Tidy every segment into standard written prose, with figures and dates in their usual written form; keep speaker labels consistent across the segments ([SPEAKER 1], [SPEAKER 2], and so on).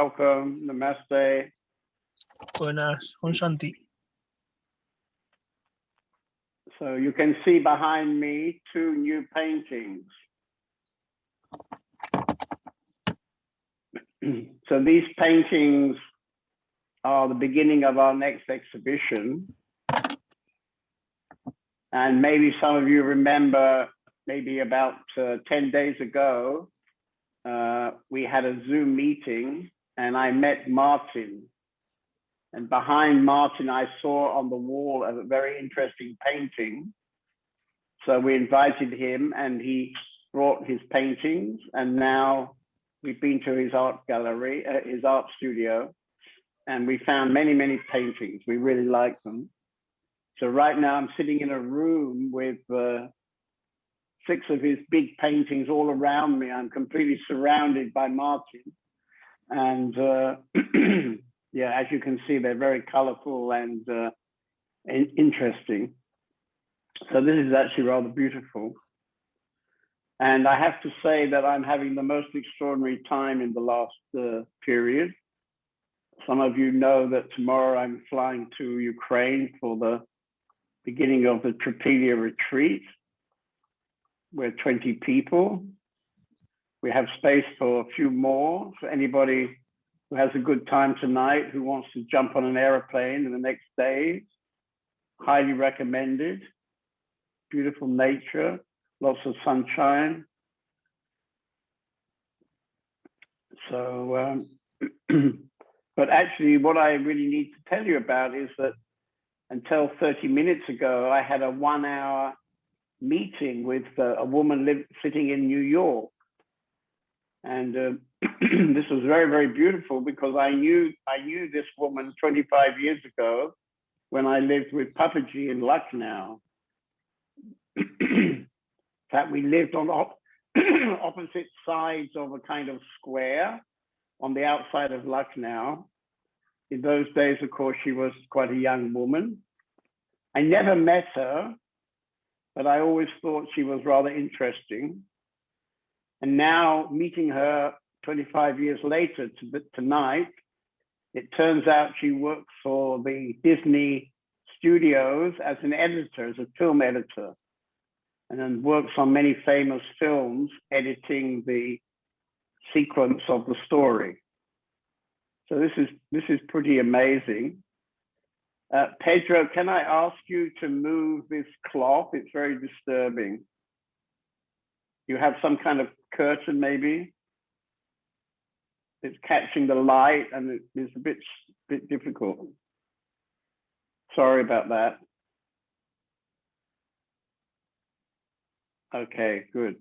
[SPEAKER 1] welcome. Namaste.
[SPEAKER 2] Buenas, un Shanti.
[SPEAKER 1] So you can see behind me 2 new paintings. So these paintings are the beginning of our next exhibition. And maybe some of you remember, maybe about 10 days ago, we had a Zoom meeting and I met Martin. And behind Martin, I saw on the wall a very interesting painting. So we invited him and he brought his paintings. And now we've been to his art gallery, his art studio, and we found many, many paintings. We really like them. So right now I'm sitting in a room with 6 of his big paintings all around me. I'm completely surrounded by Martin. And yeah, as you can see, they're very colorful and interesting. So this is actually rather beautiful. And I have to say that I'm having the most extraordinary time in the last period. Some of you know that tomorrow I'm flying to Ukraine for the beginning of the Tripelia retreat. We're 20 people. We have space for a few more. For anybody who has a good time tonight, who wants to jump on an airplane in the next days, highly recommended. Beautiful nature, lots of sunshine. So, but actually what I really need to tell you about is that until 30 minutes ago, I had a 1-hour meeting with a woman sitting in New York. And this was very, very beautiful because I knew this woman 25 years ago when I lived with Papaji in Lucknow. That we lived on opposite sides of a kind of square on the outside of Lucknow. In those days, of course, she was quite a young woman. I never met her, but I always thought she was rather interesting. And now meeting her 25 years later tonight, it turns out she works for the Disney studios as an editor, as a film editor, and then works on many famous films, editing the sequence of the story. So this is pretty amazing. Pedro, can I ask you to move this cloth? It's very disturbing. You have some kind of curtain, maybe? It's catching the light and it's a bit difficult. Sorry about that. Okay, good.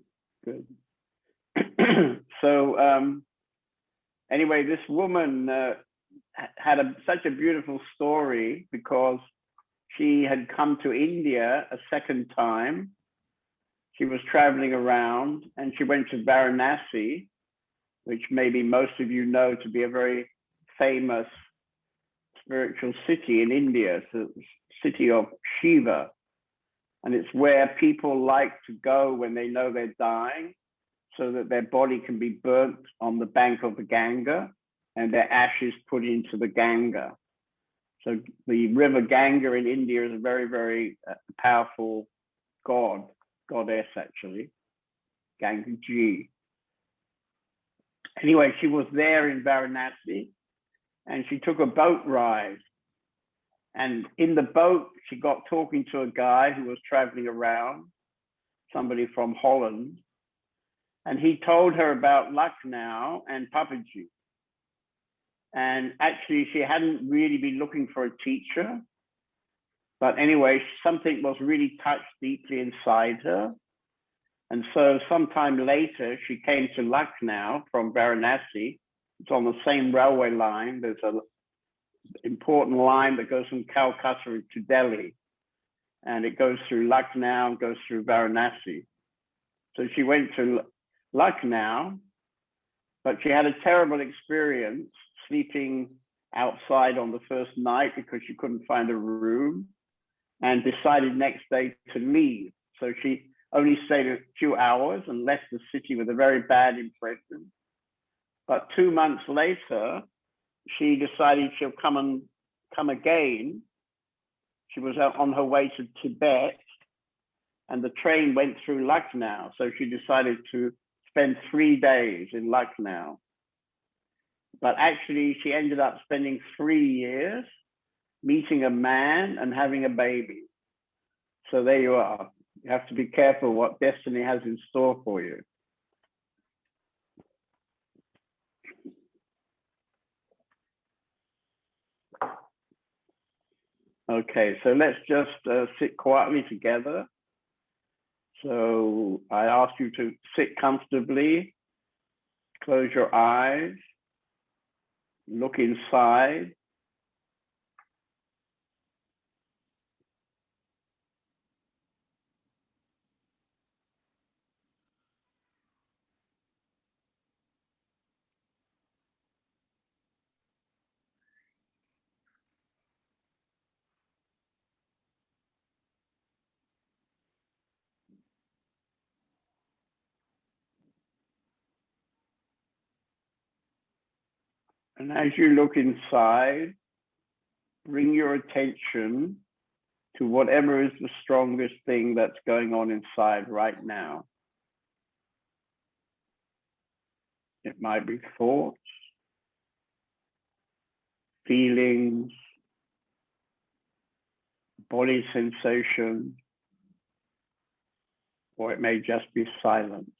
[SPEAKER 1] So anyway, this woman had such a beautiful story because she had come to India a second time. She was traveling around and she went to Varanasi, which maybe most of you know to be a very famous spiritual city in India. It's the city of Shiva. And it's where people like to go when they know they're dying, so that their body can be burnt on the bank of the Ganga and their ashes put into the Ganga. So the river Ganga in India is a very, very powerful goddess actually, Gangaji. Anyway, she was there in Varanasi and she took a boat ride. And in the boat, she got talking to a guy who was traveling around, somebody from Holland. And he told her about Lucknow and Papaji. And actually, she hadn't really been looking for a teacher. But anyway, something was really touched deeply inside her. And so sometime later, she came to Lucknow from Varanasi. It's on the same railway line. There's an important line that goes from Calcutta to Delhi. And it goes through Lucknow and goes through Varanasi. So she went to Lucknow, but she had a terrible experience sleeping outside on the first night because she couldn't find a room and decided next day to leave. So she only stayed a few hours and left the city with a very bad impression. But 2 months later, she decided she'll come again. She was out on her way to Tibet, and the train went through Lucknow. So she decided to spend 3 days in Lucknow. But actually, she ended up spending 3 years meeting a man and having a baby. So there you are. You have to be careful what destiny has in store for you. Okay, so let's just sit quietly together. So I ask you to sit comfortably, close your eyes, look inside. And as you look inside, bring your attention to whatever is the strongest thing that's going on inside right now. It might be thoughts, feelings, body sensation, or it may just be silence.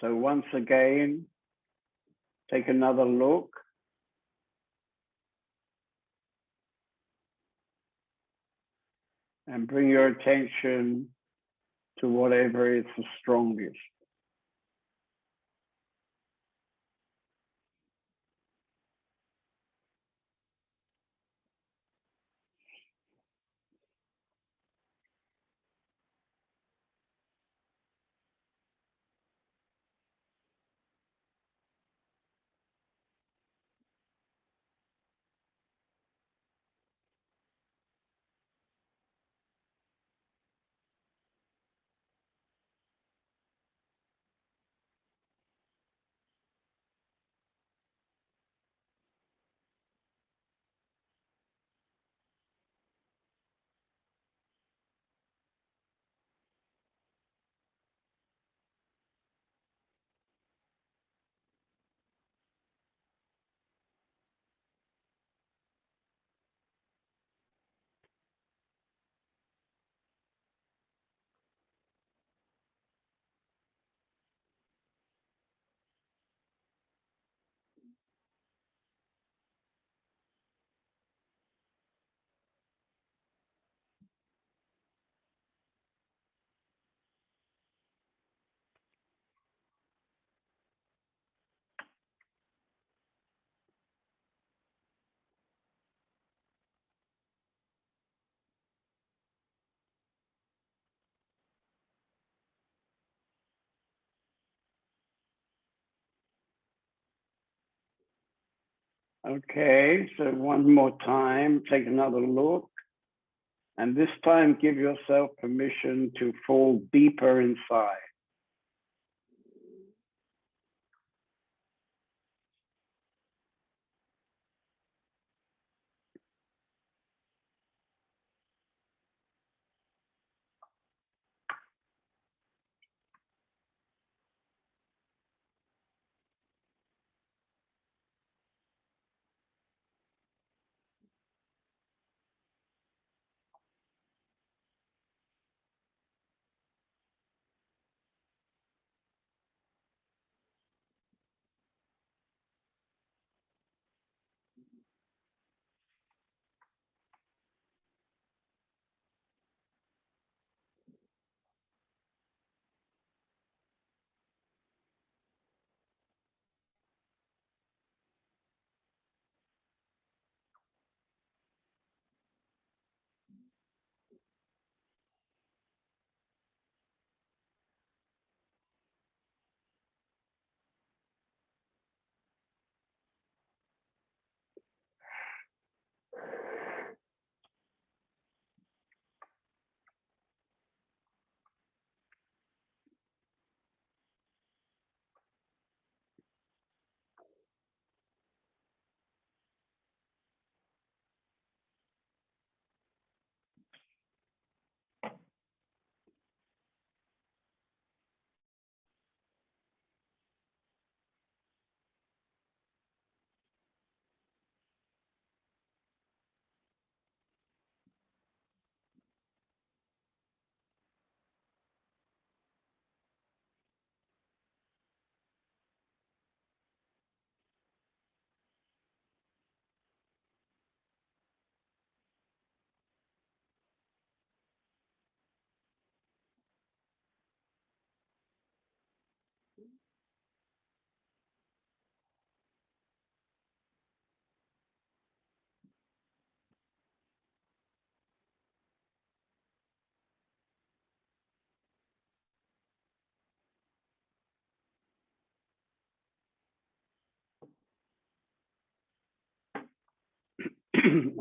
[SPEAKER 1] So once again, take another look. And bring your attention to whatever is the strongest. Okay, so one more time, take another look. And this time, give yourself permission to fall deeper inside.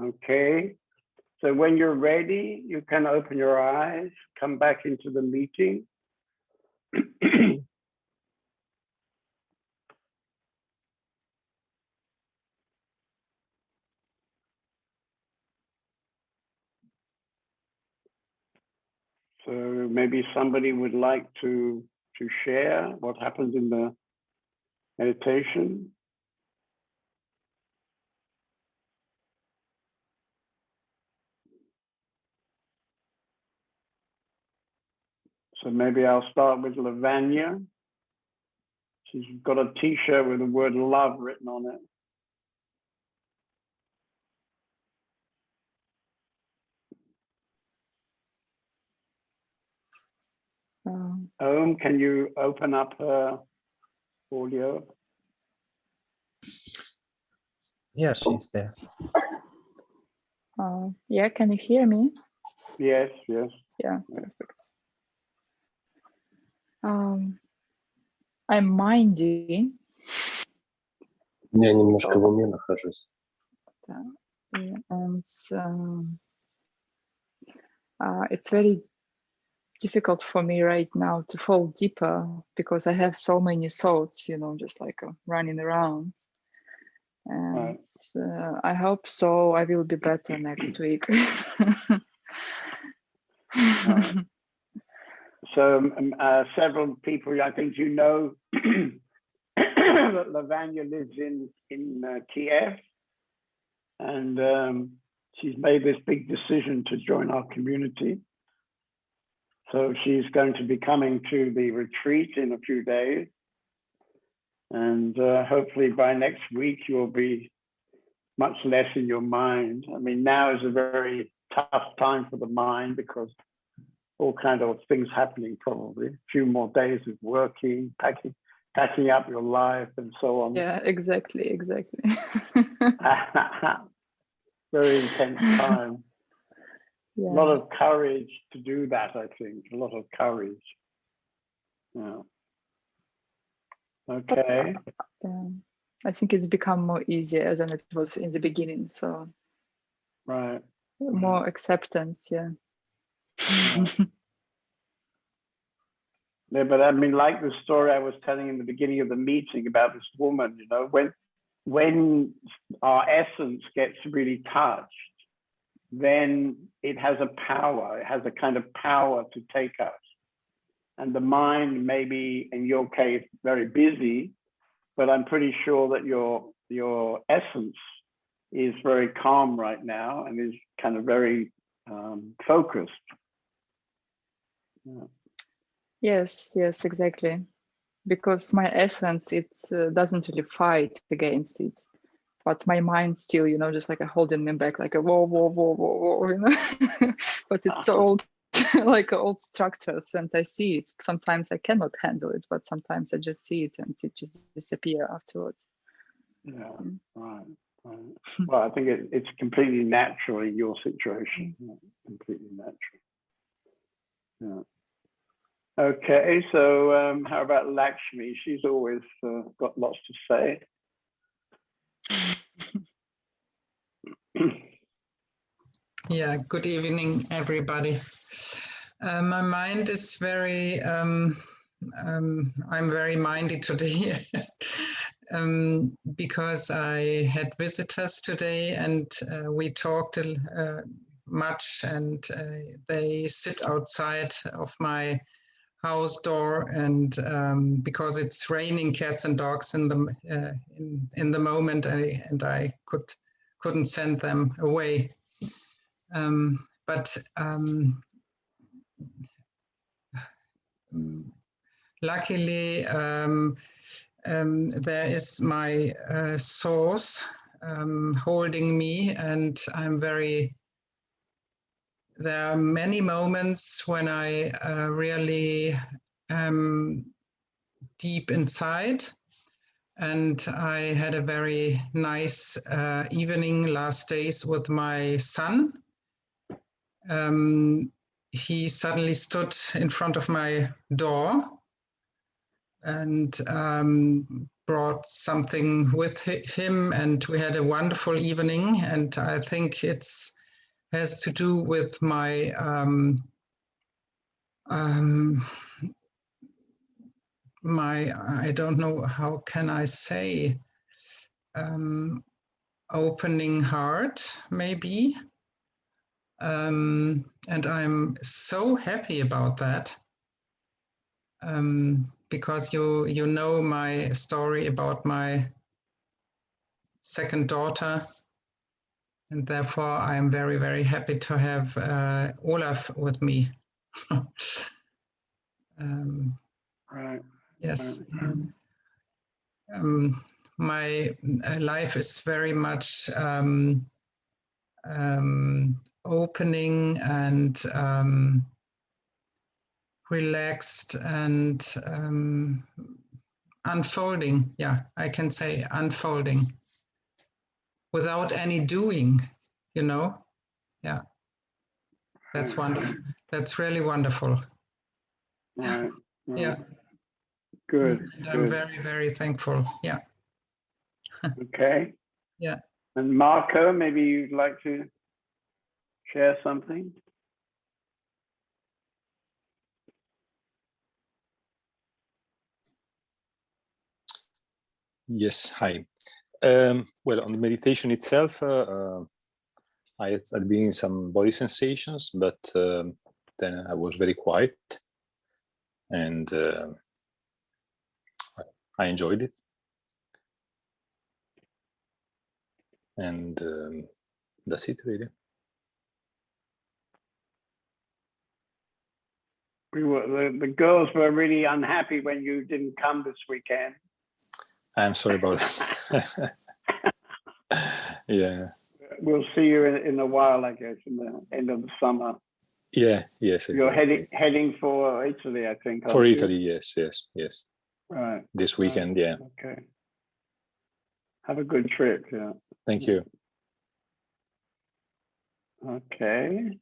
[SPEAKER 1] Okay, so when you're ready, you can open your eyes, come back into the meeting. So maybe somebody would like to share what happens in the meditation. So maybe I'll start with Lavanya. She's got a t-shirt with the word love written on it. Can you open up her audio?
[SPEAKER 3] Yeah, she's there.
[SPEAKER 4] Yeah, can you hear me?
[SPEAKER 1] Yes, yes.
[SPEAKER 4] Yeah, perfect. I'm minding.
[SPEAKER 3] Я немножко в уме нахожусь.
[SPEAKER 4] And it's very difficult for me right now to fall deeper because I have so many thoughts, you know, just like running around. And I hope so. I will be better next week.
[SPEAKER 1] So several people, I think you know, that Lavanya lives in Kiev, and she's made this big decision to join our community. So she's going to be coming to the retreat in a few days. And hopefully by next week, you'll be much less in your mind. I mean, now is a very tough time for the mind because all kinds of things happening probably. A few more days of working, packing up your life and so on.
[SPEAKER 4] Yeah, exactly.
[SPEAKER 1] Very intense time.
[SPEAKER 4] Yeah.
[SPEAKER 1] A lot of courage to do that, I think. A lot of courage. Yeah. Okay.
[SPEAKER 4] I think it's become more easier than it was in the beginning. So
[SPEAKER 1] Right.
[SPEAKER 4] more acceptance, yeah.
[SPEAKER 1] Yeah, but I mean, like the story I was telling in the beginning of the meeting about this woman, you know, when our essence gets really touched, then it has a power. It has a kind of power to take us. And the mind may be, in your case, very busy, but I'm pretty sure that your essence is very calm right now and is kind of very focused. Yeah.
[SPEAKER 4] Yes, exactly. Because my essence, it doesn't really fight against it, but my mind still, you know, just like holding me back, like a whoa, whoa, whoa, whoa, whoa, you know. But it's old, like old structures, and I see it. Sometimes I cannot handle it, but sometimes I just see it, and it just disappear afterwards.
[SPEAKER 1] Yeah, right. Well, I think it's completely natural in your situation. Yeah, completely natural. Yeah. Okay, so how about Lakshmi? She's always got lots to say.
[SPEAKER 5] Yeah, good evening, everybody. My mind is very, I'm very mindy today because I had visitors today and we talked much, and they sit outside of my house door, and because it's raining cats and dogs in the moment, I couldn't send them away. But luckily, there is my source holding me, and there are many moments when I really am deep inside. And I had a very nice evening last days with my son. He suddenly stood in front of my door and brought something with him, and we had a wonderful evening. And I think it's has to do with my I don't know, how can I say, opening heart, maybe. And I'm so happy about that, because you know my story about my second daughter, and therefore I'm very, very happy to have Olaf with me.
[SPEAKER 1] Right.
[SPEAKER 5] Yes. My life is very much opening and relaxed and unfolding. Yeah, I can say unfolding without any doing, you know? Yeah, that's wonderful. That's really wonderful.
[SPEAKER 1] Right.
[SPEAKER 5] Yeah.
[SPEAKER 1] Good.
[SPEAKER 5] And I'm very, very thankful. Yeah.
[SPEAKER 1] Okay.
[SPEAKER 5] Yeah.
[SPEAKER 1] And Marco, maybe you'd like to share something?
[SPEAKER 6] Yes, hi. Well, on the meditation itself, I had been in some body sensations, but then I was very quiet, and I enjoyed it. And that's it, really.
[SPEAKER 1] The girls were really unhappy when you didn't come this weekend.
[SPEAKER 6] I'm sorry about that. Yeah.
[SPEAKER 1] We'll see you in a while, I guess, in the end of the summer.
[SPEAKER 6] Yeah. Yes.
[SPEAKER 1] You're
[SPEAKER 6] Exactly.
[SPEAKER 1] heading for Italy, I think.
[SPEAKER 6] For Italy, yes.
[SPEAKER 1] Right.
[SPEAKER 6] This weekend, yeah.
[SPEAKER 1] Okay. Have a good trip. Yeah.
[SPEAKER 6] Thank you.
[SPEAKER 1] Okay.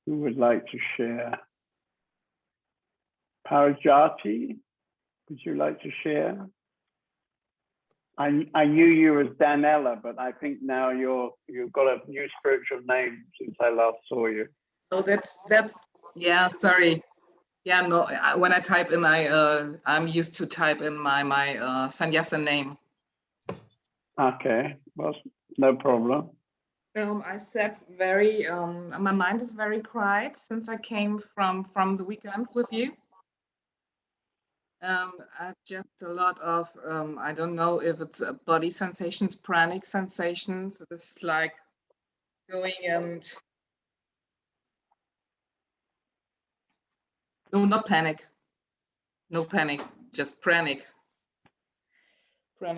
[SPEAKER 1] Who would like to share? Papaji, would you like to share? I knew you as Danella, but I think now you've got a new spiritual name since I last saw you.
[SPEAKER 5] Oh, that's yeah. Sorry. Yeah, no. When I type in, I'm used to type in my sannyasa name.
[SPEAKER 1] Okay, well, no problem.
[SPEAKER 5] I said very. My mind is very quiet since I came from the weekend with you. I've just a lot of I don't know if it's body sensations, pranic sensations. It's like going and no, not panic. No panic, just pranic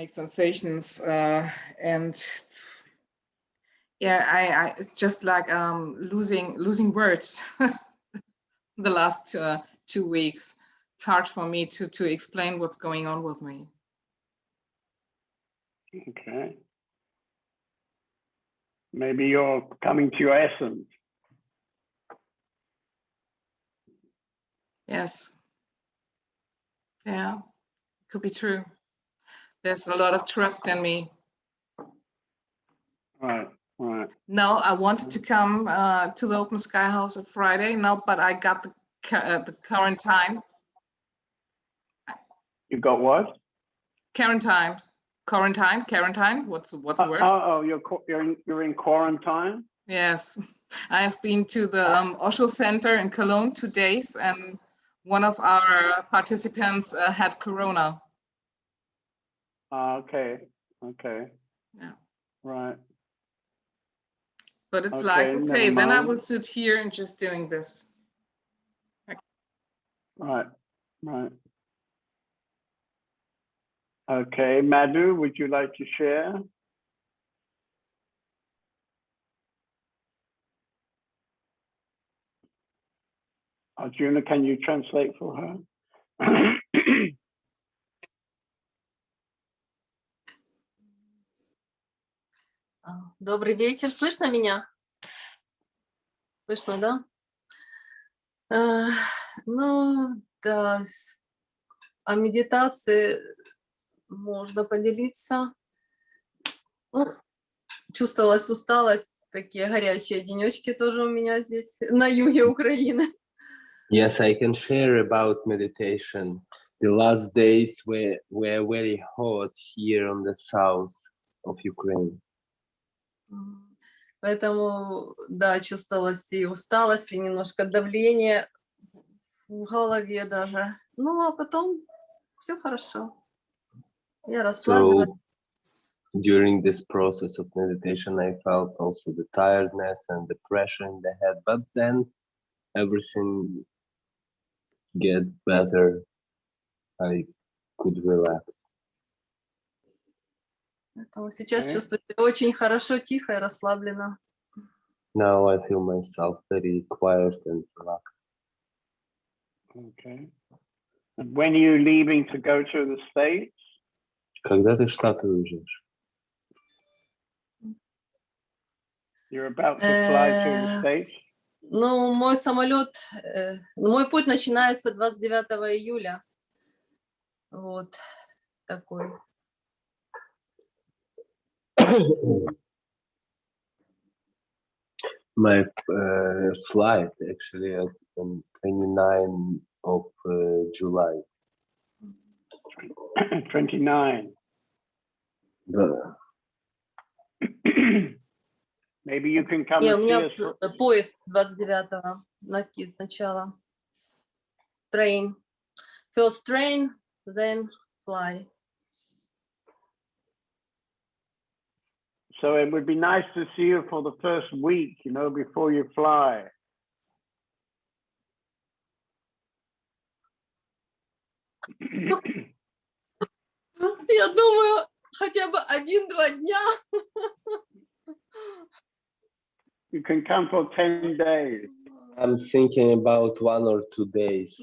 [SPEAKER 5] sensations, and yeah, I it's just like losing words. The last 2 weeks, it's hard for me to explain what's going on with me.
[SPEAKER 1] Okay. Maybe you're coming to your essence.
[SPEAKER 5] Yes. Yeah, could be true. There's a lot of trust in me.
[SPEAKER 1] Right.
[SPEAKER 5] No, I wanted to come to the Open Sky House on Friday. No, but I got the quarantine.
[SPEAKER 1] You got what?
[SPEAKER 5] Quarantine. What's the word?
[SPEAKER 1] Oh, you're in quarantine?
[SPEAKER 5] Yes, I have been to the Osho Center in Cologne 2 days, and one of our participants had corona.
[SPEAKER 1] Okay.
[SPEAKER 5] Yeah.
[SPEAKER 1] Right.
[SPEAKER 5] But it's
[SPEAKER 1] Okay,
[SPEAKER 5] like, okay,
[SPEAKER 1] never
[SPEAKER 5] then I
[SPEAKER 1] mind.
[SPEAKER 5] will sit here and just doing this.
[SPEAKER 1] Right. Okay, Madhu, would you like to share? Arjuna, can you translate for her?
[SPEAKER 7] Добрый вечер. Слышно меня? Слышно, да? Ну, да, о медитации можно поделиться. Ну, чувствовалась усталость, такие горячие денечки тоже у меня здесь, на юге Украины.
[SPEAKER 3] Yes, I can share about meditation. The last days were very hot here on the south of Ukraine.
[SPEAKER 7] Поэтому, да, чувствовалась и усталость, и немножко давление в голове даже. Ну, а потом все хорошо. Я расслабилась.
[SPEAKER 3] So during this process of meditation, I felt also the tiredness and the pressure in the head, but then everything gets better. I could relax.
[SPEAKER 7] Поэтому сейчас чувствую себя очень хорошо, тихо и расслабленно.
[SPEAKER 3] Now I feel myself very quiet and relaxed.
[SPEAKER 1] Okay. And when are you leaving to go to the States?
[SPEAKER 3] Когда ты в Штаты уезжаешь?
[SPEAKER 1] You're about to fly to the States?
[SPEAKER 7] Ну, мой самолет, мой путь начинается 29 июля. Вот такой.
[SPEAKER 3] My flight actually on 29 of July.
[SPEAKER 1] 29. Maybe you can come
[SPEAKER 7] Не, у
[SPEAKER 1] and see
[SPEAKER 7] меня
[SPEAKER 1] us.
[SPEAKER 7] поезд 29-го сначала. Train. First train, then fly.
[SPEAKER 1] So it would be nice to see you for the first week, you know, before you fly.
[SPEAKER 7] Я думаю, хотя бы 1-2 дня.
[SPEAKER 1] You can come for 10 days.
[SPEAKER 3] I'm thinking about 1 or 2 days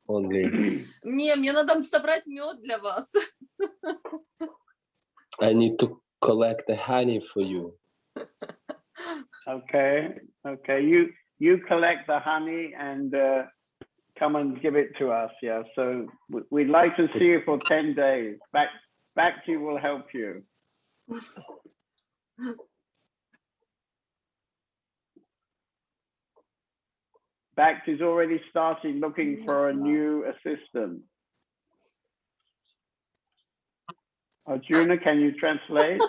[SPEAKER 3] only.
[SPEAKER 7] Мне надо собрать мед для вас.
[SPEAKER 3] I need to collect the honey for you.
[SPEAKER 1] Okay. You collect the honey and come and give it to us. Yeah. So we'd like to see you for 10 days. Bhakti will help you. Bhakti's already started looking for a new assistant. Arjuna, can you translate?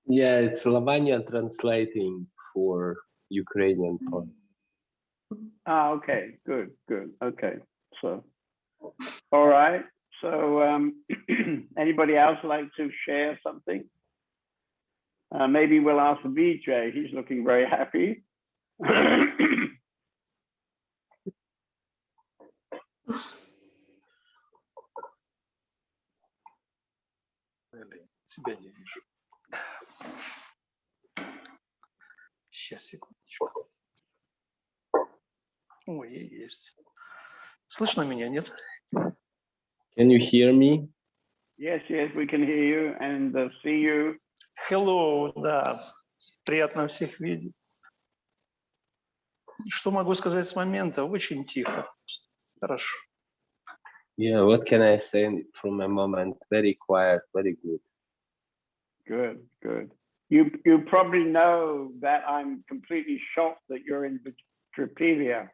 [SPEAKER 3] Yeah, it's Lavanya translating for Ukrainian part.
[SPEAKER 1] Ah, okay, good. Okay, so, all right. So, anybody else like to share something? Maybe we'll ask Vijay. He's looking very happy.
[SPEAKER 8] Себя не вижу. Сейчас, секундочку. Ой, есть. Слышно меня, нет?
[SPEAKER 3] Can you hear me?
[SPEAKER 1] Yes, we can hear you and see you.
[SPEAKER 8] Hello, да. Приятно всех видеть. Что могу сказать с момента? Очень тихо. Хорошо.
[SPEAKER 3] Yeah, what can I say from a moment? Very quiet, very good.
[SPEAKER 1] Good. You probably know that I'm completely shocked that you're in Tripelia.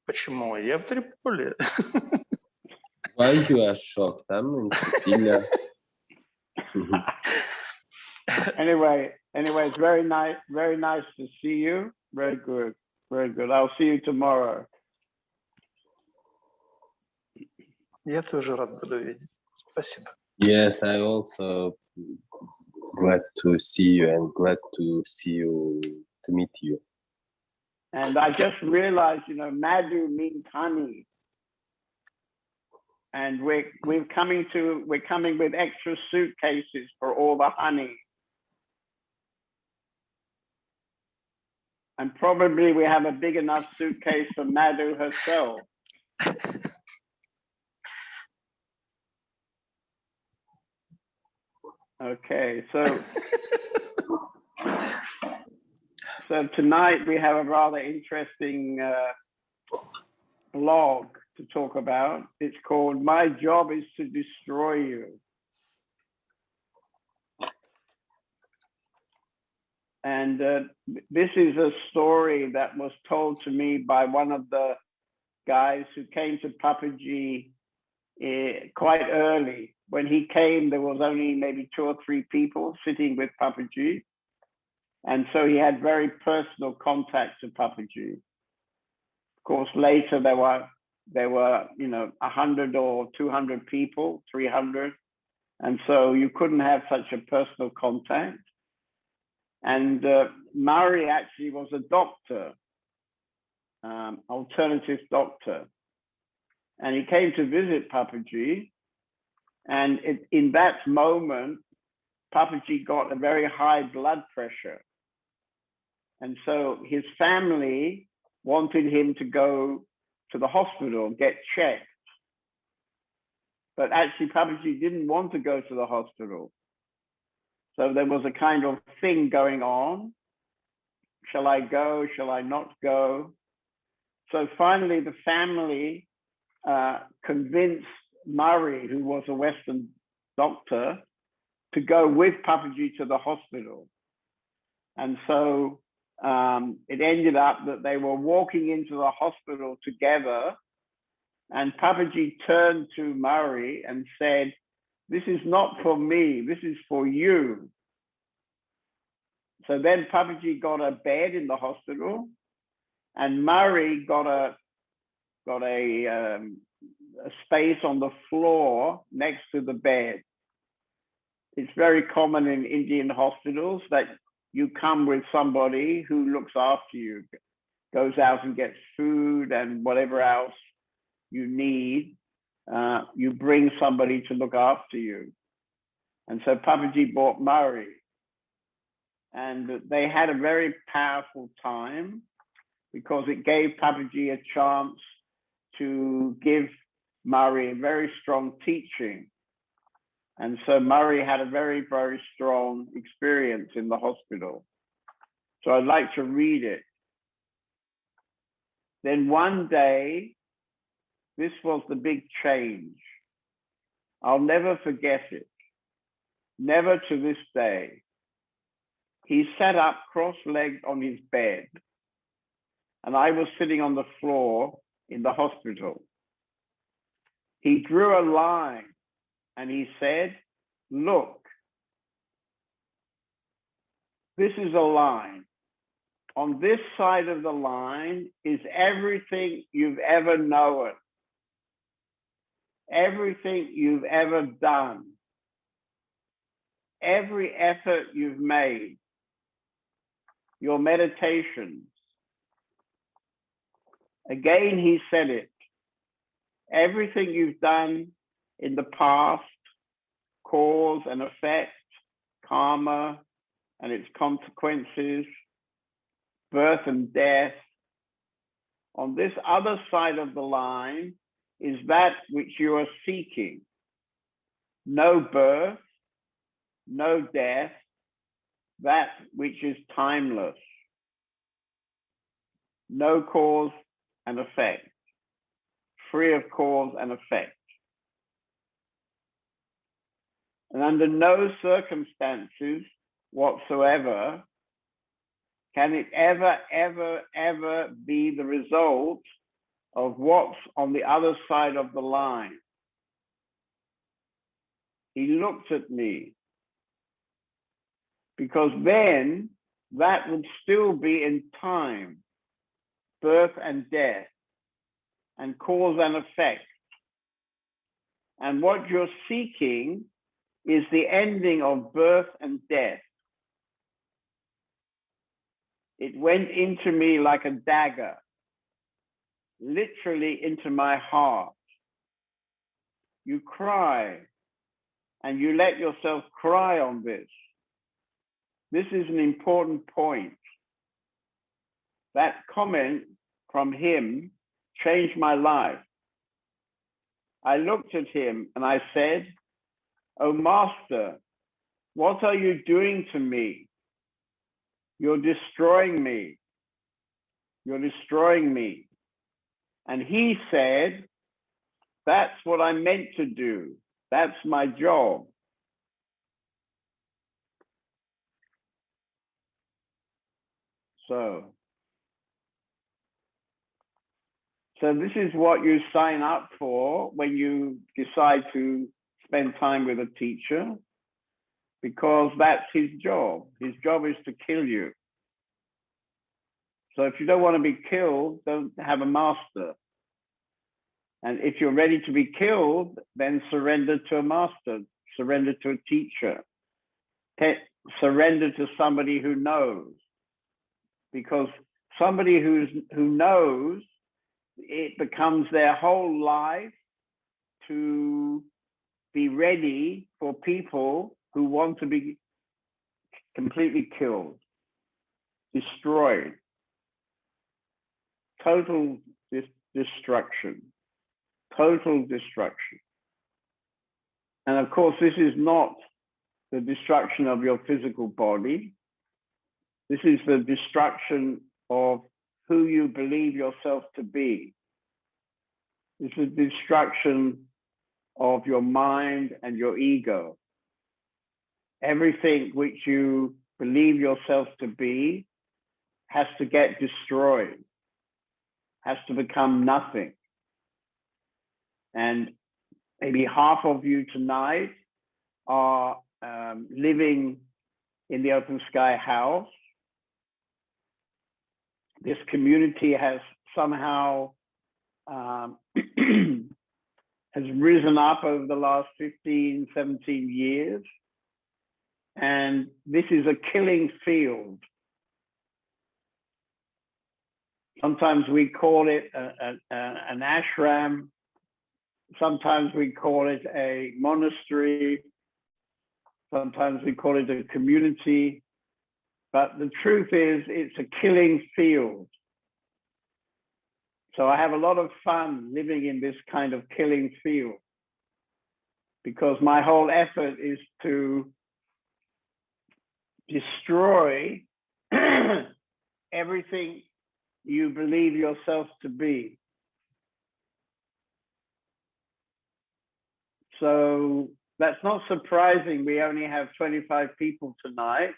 [SPEAKER 8] Почему? Я в Триполи.
[SPEAKER 3] Why you are shocked? I'm in Sicilia.
[SPEAKER 1] Anyway, it's very nice to see you. Very good. I'll see you tomorrow.
[SPEAKER 8] Я тоже рад буду видеть. Спасибо.
[SPEAKER 3] Yes, I also glad to see you and glad to meet you.
[SPEAKER 1] And I just realized, Madhu means honey. And we're coming with extra suitcases for all the honey. And probably we have a big enough suitcase for Madhu herself. Okay, so tonight we have a rather interesting blog to talk about. It's called "My Job is to Destroy You." And this is a story that was told to me by one of the guys who came to Papaji quite early. When he came, there was only maybe 2 or 3 people sitting with Papaji. And so he had very personal contact to Papaji. Of course, later there were 100 or 200 people, 300. And so you couldn't have such a personal contact. And Mari actually was a doctor, alternative doctor. And he came to visit Papaji. And in that moment, Papaji got a very high blood pressure. And so his family wanted him to go to the hospital, get checked. But actually, Papaji didn't want to go to the hospital. So there was a kind of thing going on. Shall I go? Shall I not go? So finally, the family convinced Murray, who was a Western doctor, to go with Papaji to the hospital. And so it ended up that they were walking into the hospital together, and Papaji turned to Murray and said, "This is not for me, this is for you." So then Papaji got a bed in the hospital, and Murray got a space on the floor next to the bed. It's very common in Indian hospitals that you come with somebody who looks after you, goes out and gets food and whatever else you need. You bring somebody to look after you. And so Papaji brought Murray. And they had a very powerful time because it gave Papaji a chance to give Murray a very strong teaching. And so Murray had a very, very strong experience in the hospital. So I'd like to read it. Then one day, this was the big change. I'll never forget it. Never to this day. He sat up cross-legged on his bed, and I was sitting on the floor in the hospital. He drew a line and he said, look, this is a line. On this side of the line is everything you've ever known, everything you've ever done, every effort you've made, your meditations. Again, he said it. Everything you've done in the past, cause and effect, karma and its consequences, birth and death. On this other side of the line is that which you are seeking. No birth, no death, that which is timeless. No cause and effect, free of cause and effect. And under no circumstances whatsoever can it ever be the result of what's on the other side of the line. He looked at me, because then that would still be in time, birth and death, and cause and effect. And what you're seeking is the ending of birth and death. It went into me like a dagger, literally into my heart. You cry, and you let yourself cry on this. This is an important point. That comment from him changed my life. I looked at him and I said, "Oh, Master, what are you doing to me? You're destroying me. You're destroying me." And he said, "That's what I'm meant to do. That's my job." So this is what you sign up for when you decide to spend time with a teacher, because that's his job. His job is to kill you. So if you don't want to be killed, don't have a master. And if you're ready to be killed, then surrender to a master, surrender to a teacher, surrender to somebody who knows. Because somebody who knows, it becomes their whole life to be ready for people who want to be completely killed, destroyed, total destruction, total destruction. And of course, this is not the destruction of your physical body. This is the destruction of who you believe yourself to be. It's the destruction of your mind and your ego. Everything which you believe yourself to be has to get destroyed, has to become nothing. And maybe half of you tonight are living in the Open Sky House. This community has somehow has risen up over the last 15, 17 years. And this is a killing field. Sometimes we call it an ashram. Sometimes we call it a monastery. Sometimes we call it a community. But the truth is, it's a killing field. So I have a lot of fun living in this kind of killing field, because my whole effort is to destroy everything you believe yourself to be. So that's not surprising. We only have 25 people tonight,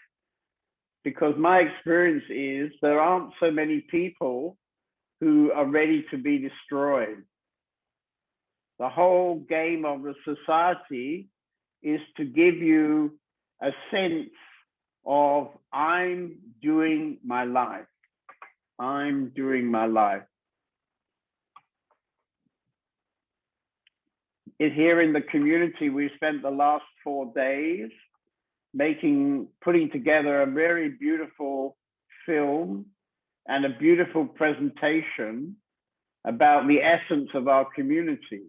[SPEAKER 1] because my experience is there aren't so many people who are ready to be destroyed. The whole game of the society is to give you a sense of, I'm doing my life. I'm doing my life. Here in the community, we spent the last 4 days putting together a very beautiful film and a beautiful presentation about the essence of our community.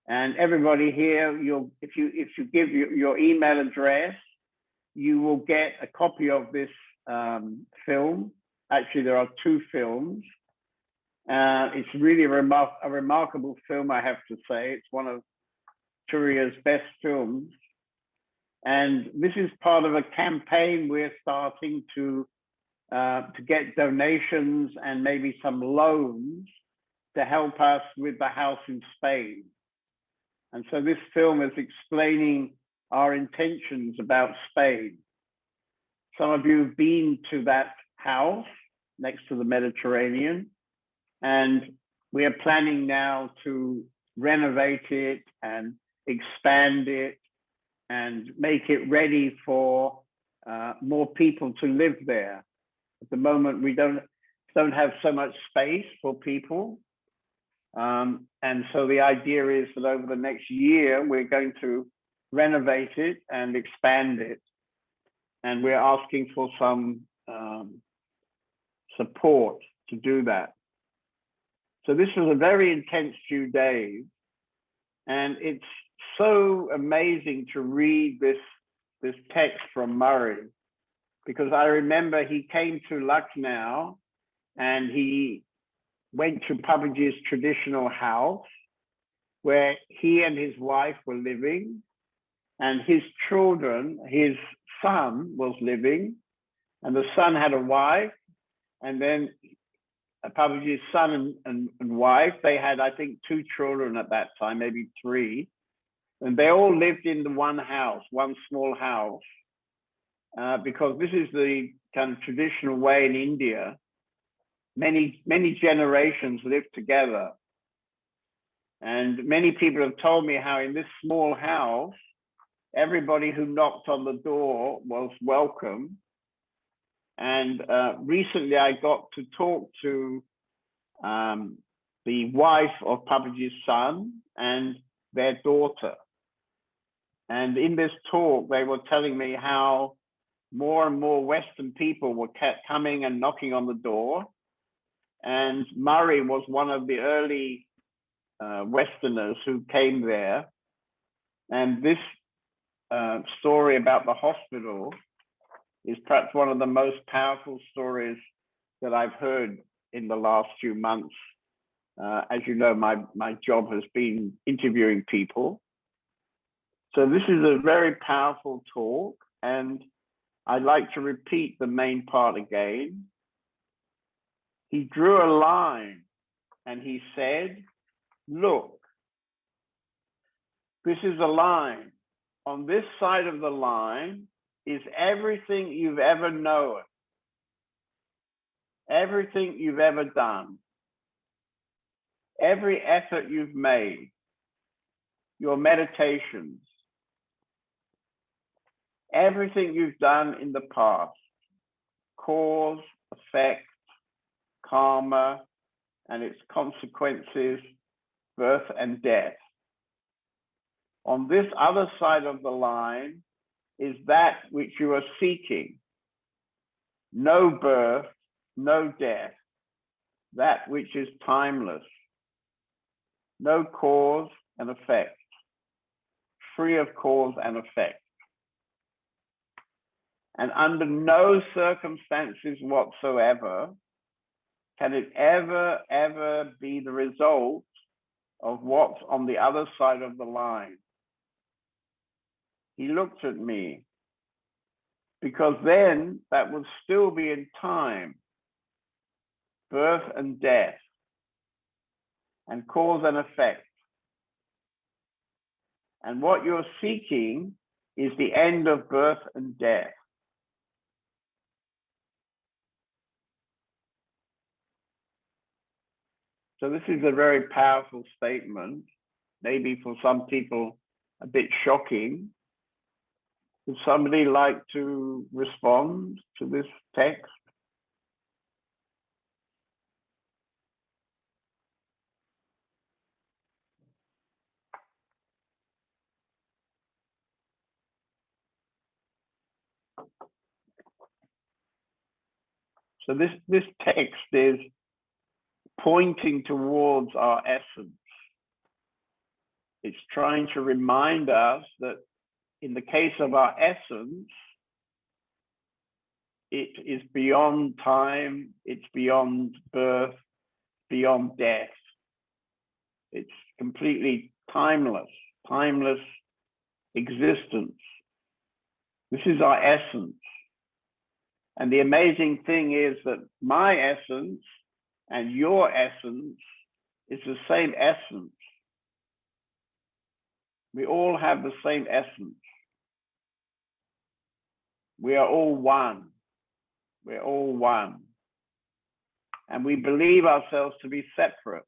[SPEAKER 1] And everybody here, if you give your email address, you will get a copy of this film. Actually, there are 2 films. It's really a remarkable film, I have to say. It's one of Turia's best films. And this is part of a campaign we're starting to get donations and maybe some loans to help us with the house in Spain. And so this film is explaining our intentions about Spain. Some of you have been to that house next to the Mediterranean, and we are planning now to renovate it and expand it and make it ready for more people to live there. At the moment, we don't have so much space for people. And so the idea is that over the next year, we're going to renovate it and expand it. And we're asking for some support to do that. So this was a very intense few days. And it's so amazing to read this text from Murray, because I remember he came to Lucknow and he went to Papaji's traditional house where he and his wife were living, and his children, his son was living, and the son had a wife, and then Papaji's son and wife, they had, I think, 2 children at that time, maybe 3. And they all lived in the one house, one small house, because this is the kind of traditional way in India. Many generations lived together. And many people have told me how in this small house, everybody who knocked on the door was welcome. And recently I got to talk to the wife of Papaji's son and their daughter. And in this talk, they were telling me how more and more Western people were coming and knocking on the door. And Murray was one of the early Westerners who came there. And this story about the hospital is perhaps one of the most powerful stories that I've heard in the last few months. As you know, my job has been interviewing people. So this is a very powerful talk, and I'd like to repeat the main part again. He drew a line and he said, look, this is a line. On this side of the line is everything you've ever known, everything you've ever done, every effort you've made, your meditations, everything you've done in the past, cause, effect, karma, and its consequences, birth and death. On this other side of the line is that which you are seeking. No birth, no death, that which is timeless. No cause and effect, free of cause and effect. And under no circumstances whatsoever can it ever be the result of what's on the other side of the line. He looked at me, because then that would still be in time. birth and death, and cause and effect. And what you're seeking is the end of birth and death. So this is a very powerful statement, maybe for some people a bit shocking. Would somebody like to respond to this text? So this text is pointing towards our essence. It's trying to remind us that in the case of our essence, it is beyond time, it's beyond birth, beyond death. It's completely timeless, timeless existence. This is our essence. And the amazing thing is that my essence and your essence is the same essence. We all have the same essence. We are all one. We're all one. And we believe ourselves to be separate.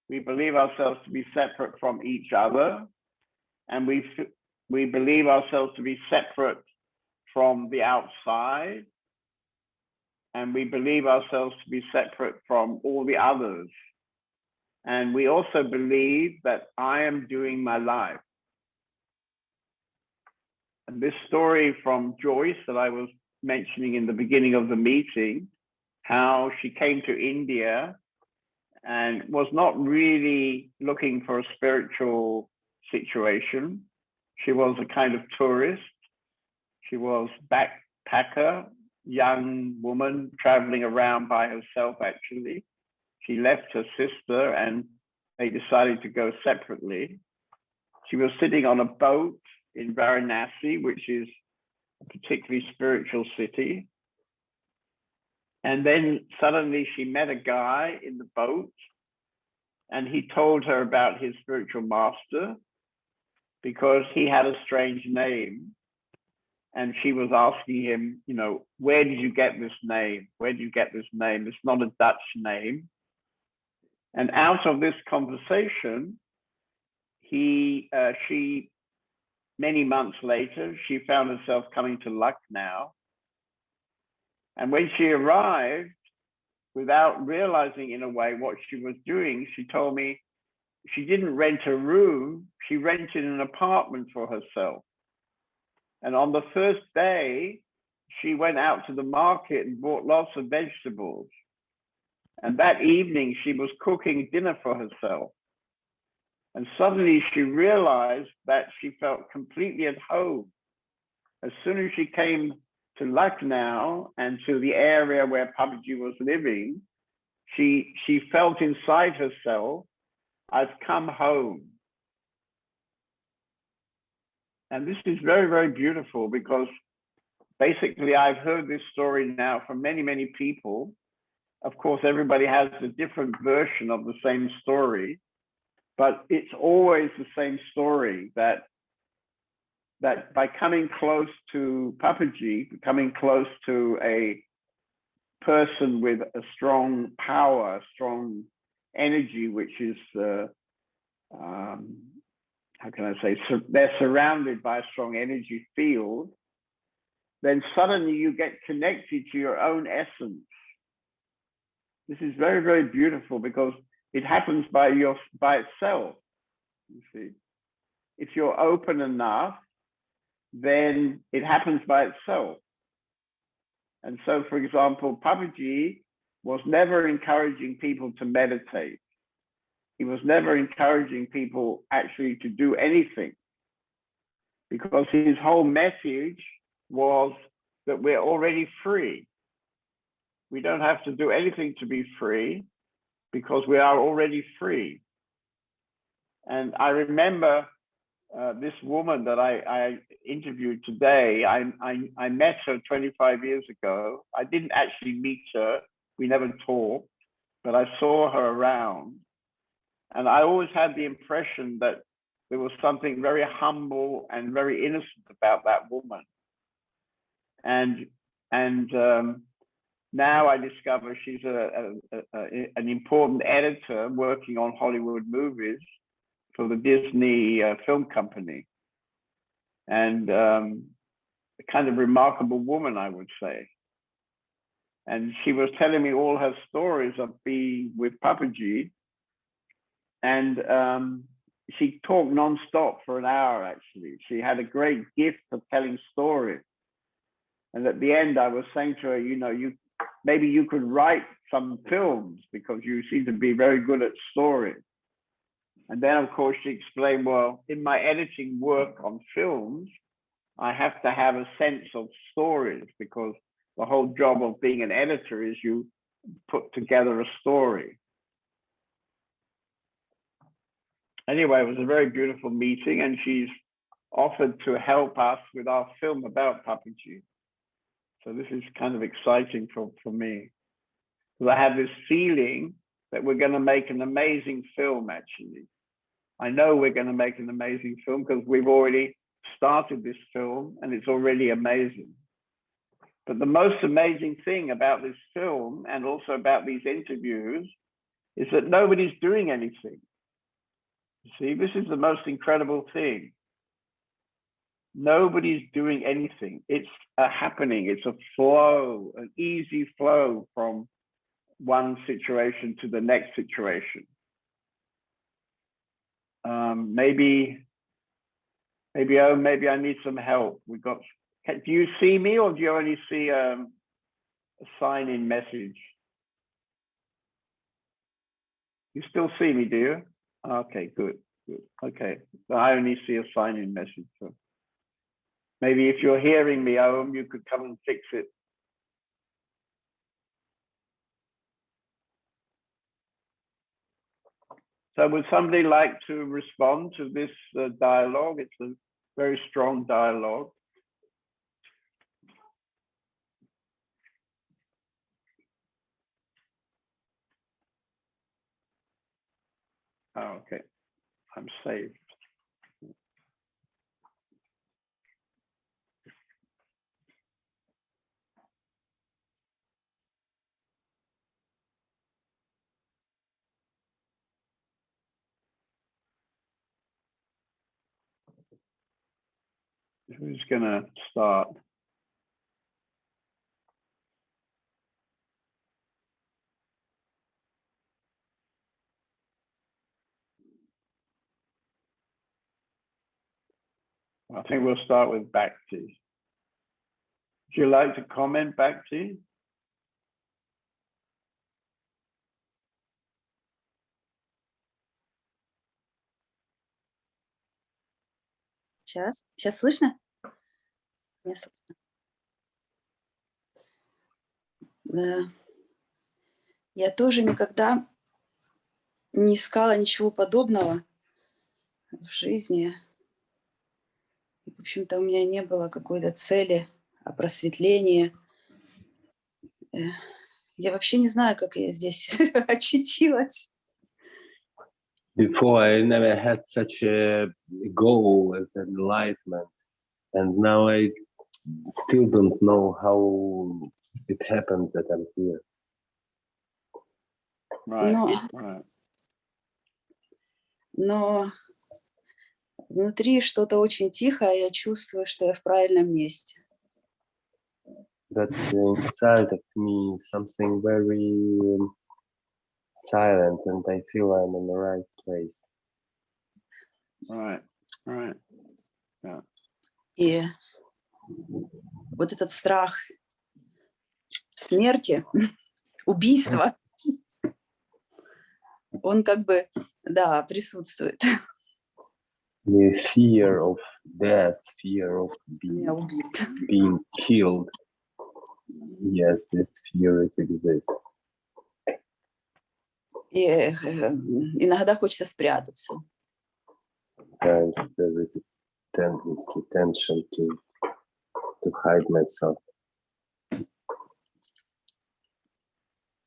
[SPEAKER 1] We believe ourselves to be separate from each other. And we believe ourselves to be separate from the outside. And we believe ourselves to be separate from all the others. And we also believe that I am doing my life. And this story from Joyce that I was mentioning in the beginning of the meeting, how she came to India and was not really looking for a spiritual situation. She was a kind of tourist. She was backpacker, young woman traveling around by herself, actually. She left her sister and they decided to go separately. She was sitting on a boat in Varanasi, which is a particularly spiritual city. And then suddenly she met a guy in the boat and he told her about his spiritual master because he had a strange name. And she was asking him, you know, where did you get this name? Where did you get this name? It's not a Dutch name. And out of this conversation, she, many months later, she found herself coming to Lucknow. And when she arrived, without realizing in a way what she was doing, she told me she didn't rent a room, she rented an apartment for herself. And on the first day, she went out to the market and bought lots of vegetables. And that evening, she was cooking dinner for herself. And suddenly she realized that she felt completely at home. As soon as she came to Lucknow and to the area where Papaji was living, she felt inside herself, I've come home. And this is very, very beautiful because basically I've heard this story now from many, many people. Of course, everybody has a different version of the same story, but it's always the same story that by coming close to Papaji, coming close to a person with a strong power, strong energy, which is, how can I say, they're surrounded by a strong energy field, then suddenly you get connected to your own essence. This is very, very beautiful because it happens by itself, you see. If you're open enough, then it happens by itself. And so, for example, Papaji was never encouraging people to meditate. He was never encouraging people actually to do anything because his whole message was that we're already free. We don't have to do anything to be free because we are already free. And I remember this woman that I interviewed today. I met her 25 years ago. I didn't actually meet her. we never talked, but I saw her around. And I always had the impression that there was something very humble and very innocent about that woman. And now I discover she's an important editor working on Hollywood movies for the Disney film company. And a kind of remarkable woman, I would say. And she was telling me all her stories of being with Papaji. And she talked nonstop for an hour, actually. She had a great gift of telling stories. And at the end, I was saying to her, you know, maybe you could write some films because you seem to be very good at stories. And then, of course, she explained, well, in my editing work on films, I have to have a sense of stories because the whole job of being an editor is you put together a story. Anyway, it was a very beautiful meeting, and she's offered to help us with our film about Papaji. So this is kind of exciting for me. Because I have this feeling that we're going to make an amazing film, actually. I know we're going to make an amazing film because we've already started this film and it's already amazing. But the most amazing thing about this film and also about these interviews is that nobody's doing anything. You see, this is the most incredible thing. Nobody's doing anything. It's a happening. It's a flow, an easy flow from one situation to the next situation. Maybe I need some help. Do you see me, or do you only see a sign-in message? You still see me, do you? Okay, good. Okay, I only see a sign-in message. So maybe if you're hearing me, Owen, you could come and fix it. So would somebody like to respond to this dialogue? It's a very strong dialogue. Oh, okay, I'm saved. Who's gonna start? I think we'll start with Bhakti. Would you like to comment, Bhakti?
[SPEAKER 9] Сейчас слышно? Меня слышно. Да. Я тоже никогда не искала ничего подобного в жизни. В общем-то, у меня не было какой-то цели, просветления. Я вообще не знаю, как я здесь очутилась.
[SPEAKER 3] Before, I never had such a goal as enlightenment, and now I still don't know how it happens that I'm here.
[SPEAKER 1] Right.
[SPEAKER 9] Но внутри что-то очень тихое, я чувствую, что я в правильном месте.
[SPEAKER 3] But inside of me, something very silent, and I feel I'm in the right place.
[SPEAKER 1] Right. Yeah.
[SPEAKER 9] И вот этот страх смерти, убийства, он как бы, да, присутствует.
[SPEAKER 3] The fear of death, fear of being killed. Yes, this fear exists.
[SPEAKER 9] И иногда хочется спрятаться.
[SPEAKER 3] Sometimes there is a tension to hide myself.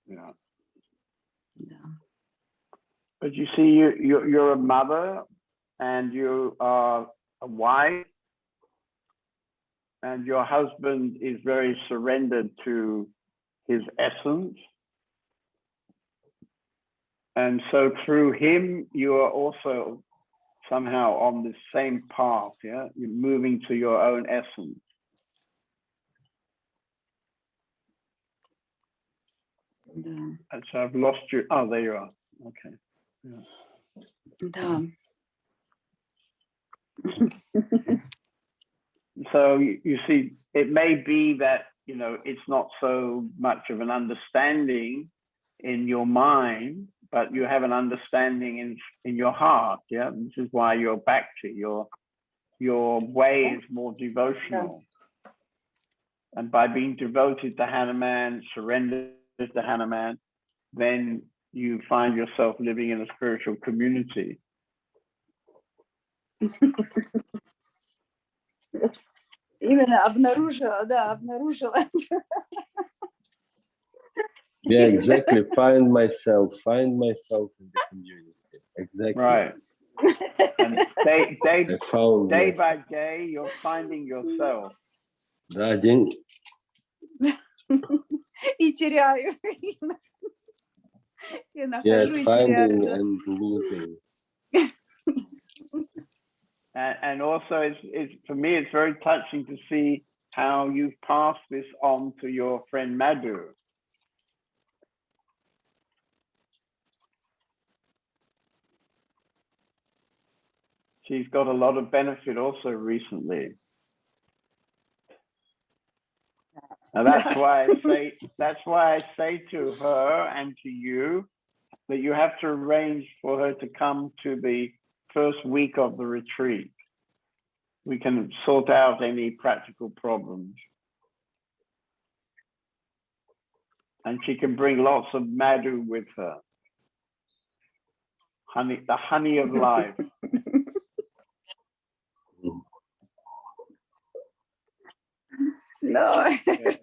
[SPEAKER 1] Yeah.
[SPEAKER 9] Да.
[SPEAKER 1] But you see, you're a mother and you are a wife, and your husband is very surrendered to his essence. And so through him, you are also somehow on the same path, yeah? You're moving to your own essence.
[SPEAKER 9] Да.
[SPEAKER 1] And so I've lost you. Oh, there you are. Okay. Yeah.
[SPEAKER 9] Да.
[SPEAKER 1] So you see, it may be that, you know, it's not so much of an understanding in your mind, but you have an understanding in your heart. Yeah, this is why you're back to your way is more devotional. And by being devoted to Hanuman, surrendered to Hanuman, then you find yourself living in a spiritual community.
[SPEAKER 9] Именно обнаружила, да, обнаружила.
[SPEAKER 3] Yeah, exactly. Find myself in the community. Exactly.
[SPEAKER 1] Right. And day
[SPEAKER 3] I found
[SPEAKER 1] by
[SPEAKER 3] myself.
[SPEAKER 1] day, you're finding yourself.
[SPEAKER 3] Да, день.
[SPEAKER 9] И теряю. И нахожу,
[SPEAKER 3] Yes,
[SPEAKER 9] и
[SPEAKER 3] finding
[SPEAKER 9] теряю. Да.
[SPEAKER 3] and losing.
[SPEAKER 1] And also, it's for me, it's very touching to see how you've passed this on to your friend Madhu. She's got a lot of benefit also recently. And that's why I say to her and to you that you have to arrange for her to come to the first week of the retreat. We can sort out any practical problems. And she can bring lots of madhu with her. Honey, the honey of life.
[SPEAKER 9] Но...
[SPEAKER 1] Yeah.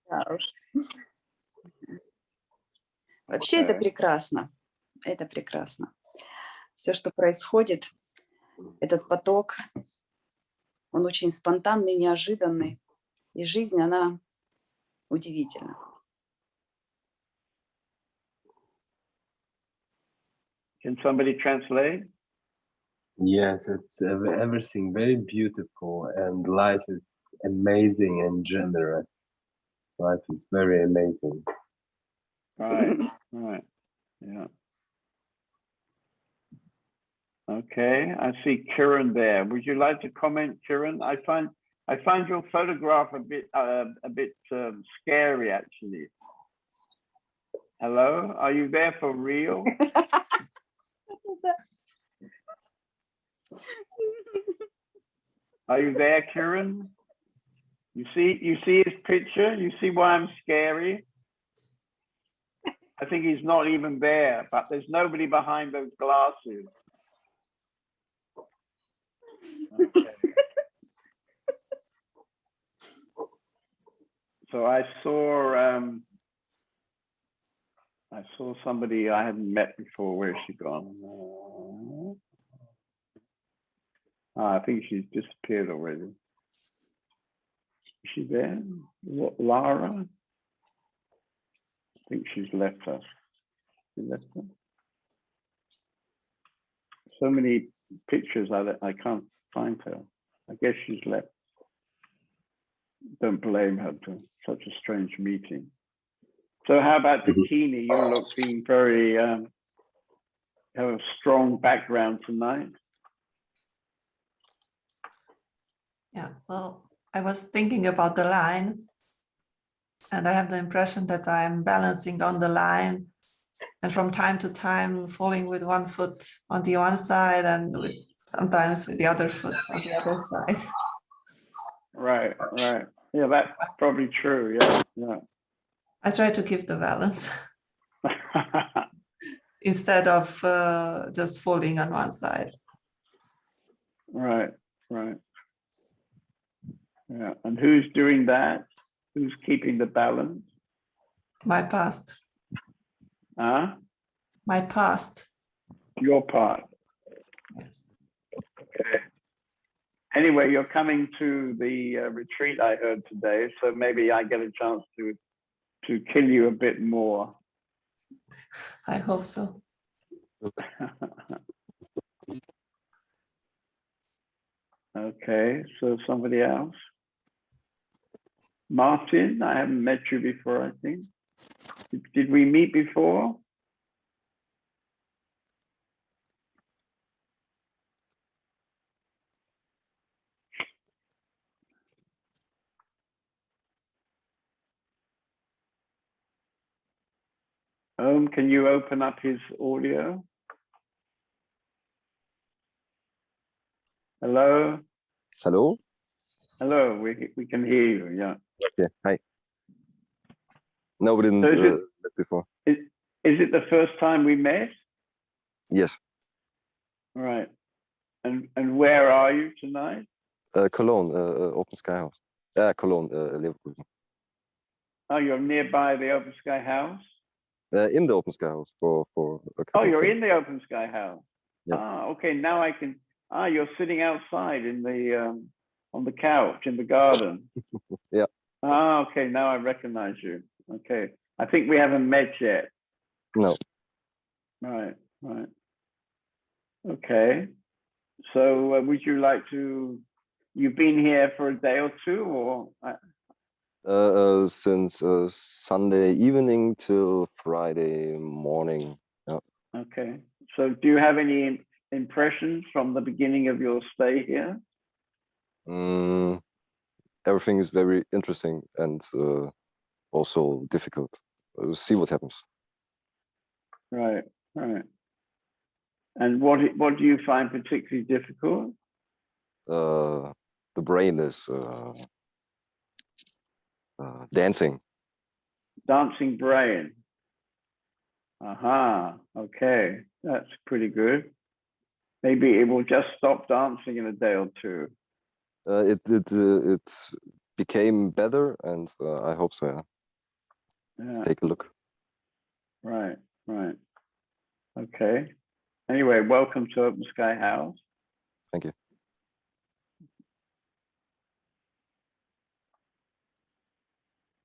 [SPEAKER 9] Да уж. Вообще это прекрасно. Это прекрасно. Все, что происходит, этот поток, он очень спонтанный, неожиданный. И жизнь, она удивительна.
[SPEAKER 1] Can somebody translate?
[SPEAKER 3] Yes, it's everything very beautiful, and life is amazing and generous. Life is very amazing.
[SPEAKER 1] Right, right, yeah. Okay, I see Kiran there. Would you like to comment, Kiran? I find your photograph a bit scary, actually. Hello, are you there for real? Are you there, Kiran? You see his picture? You see why I'm scary? I think he's not even there, but there's nobody behind those glasses. Okay. So I saw somebody I hadn't met before. Where's she gone? I think she's disappeared already. Is she there? Lara? I think she's left us. She left us. So many pictures I can't find her. I guess she's left. Don't blame her for such a strange meeting. So how about Bikini? You look being very, have a strong background tonight.
[SPEAKER 10] Yeah, well, I was thinking about the line, and I have the impression that I'm balancing on the line, and from time to time falling with one foot on the one side and sometimes with the other foot on the other side.
[SPEAKER 1] Right, right. Yeah, that's probably true. Yeah, yeah.
[SPEAKER 10] I try to keep the balance instead of just falling on one side.
[SPEAKER 1] Right, right. Yeah, and who's doing that? Who's keeping the balance?
[SPEAKER 10] My past.
[SPEAKER 1] Huh?
[SPEAKER 10] My past.
[SPEAKER 1] Your part.
[SPEAKER 10] Yes.
[SPEAKER 1] Okay. Anyway, you're coming to the retreat I heard today, so maybe I get a chance to kill you a bit more.
[SPEAKER 10] I hope so.
[SPEAKER 1] Okay, so somebody else. Martin, I haven't met you before, I think. Did we meet before? Can you open up his audio? Hello?
[SPEAKER 11] Hello?
[SPEAKER 1] Hello, we can hear you, yeah.
[SPEAKER 11] Okay, hi. No, we didn't
[SPEAKER 1] So
[SPEAKER 11] met before.
[SPEAKER 1] is it the first time we met?
[SPEAKER 11] Yes,
[SPEAKER 1] Right. And where are you tonight?
[SPEAKER 11] Cologne, Open Sky House. Cologne, Leverkusen.
[SPEAKER 1] Oh, you're nearby the Open Sky House?
[SPEAKER 11] In the Open Sky House for a couple
[SPEAKER 1] Oh,
[SPEAKER 11] of
[SPEAKER 1] you're
[SPEAKER 11] days.
[SPEAKER 1] in the Open Sky House.
[SPEAKER 11] Yeah.
[SPEAKER 1] Ah, okay. Now I can. Ah, you're sitting outside in the on the couch in the garden.
[SPEAKER 11] Yeah.
[SPEAKER 1] Ah, okay. Now I recognize you. Okay. I think we haven't met yet.
[SPEAKER 11] No.
[SPEAKER 1] Right. Right. Okay. So would you like to? You've been here for a day or two, or?
[SPEAKER 11] Since Sunday evening till Friday morning. Yeah.
[SPEAKER 1] Okay. So do you have any impressions from the beginning of your stay here?
[SPEAKER 11] Everything is very interesting and also difficult. We'll see what happens.
[SPEAKER 1] Right. Right. And what do you find particularly difficult?
[SPEAKER 11] The brain is dancing.
[SPEAKER 1] Dancing brain. Aha. Okay. That's pretty good. Maybe it will just stop dancing in a day or two.
[SPEAKER 11] It became better, and I hope so. Yeah.
[SPEAKER 1] Yeah.
[SPEAKER 11] Take a look.
[SPEAKER 1] Right. Right. Okay. Anyway, welcome to Open Sky House.
[SPEAKER 11] Thank you.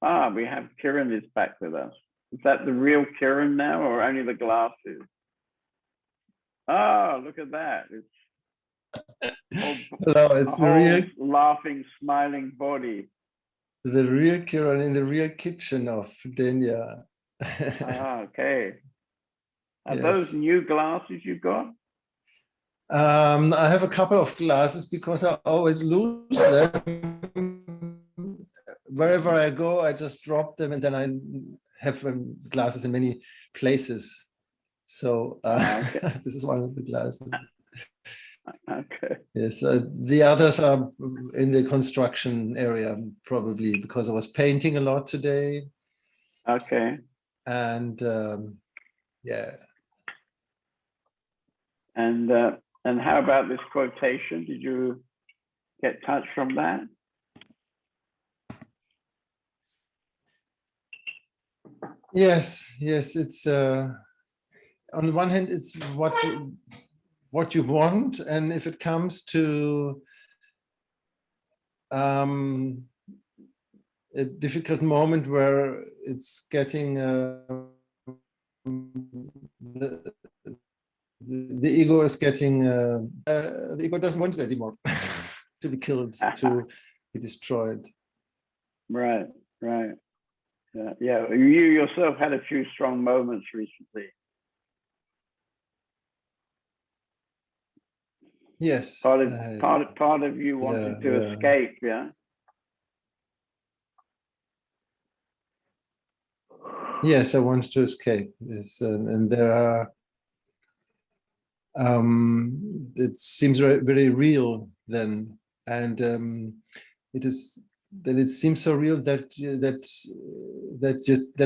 [SPEAKER 1] Ah, we have Kiran is back with us. Is that the real Kiran now, or only the glasses? Oh, look at that! It's
[SPEAKER 12] Hello, it's
[SPEAKER 1] a
[SPEAKER 12] the real
[SPEAKER 1] whole laughing, smiling body.
[SPEAKER 12] Kiran in the real kitchen of Denia.
[SPEAKER 1] Ah, okay. Are
[SPEAKER 12] Yes.
[SPEAKER 1] those new glasses you got?
[SPEAKER 12] I have a couple of glasses because I always lose them. Wherever I go, I just drop them, and then I have glasses in many places. So
[SPEAKER 1] Okay.
[SPEAKER 12] this is one of the glasses.
[SPEAKER 1] Okay.
[SPEAKER 12] Yes, the others are in the construction area, probably because I was painting a lot today.
[SPEAKER 1] Okay.
[SPEAKER 12] And yeah.
[SPEAKER 1] And how about this quotation? Did you get touch from that?
[SPEAKER 12] Yes, yes. It's on the one hand, it's what you want, and if it comes to a difficult moment where it's getting the ego is getting the ego doesn't want it anymore to be killed, to be destroyed.
[SPEAKER 1] Right, right. Yeah, you yourself had a few strong moments recently.
[SPEAKER 12] Yes.
[SPEAKER 1] Part of you wanted to escape, yeah?
[SPEAKER 12] Yes, I want to escape. Yes, and there are it seems very real then, and it seems so real that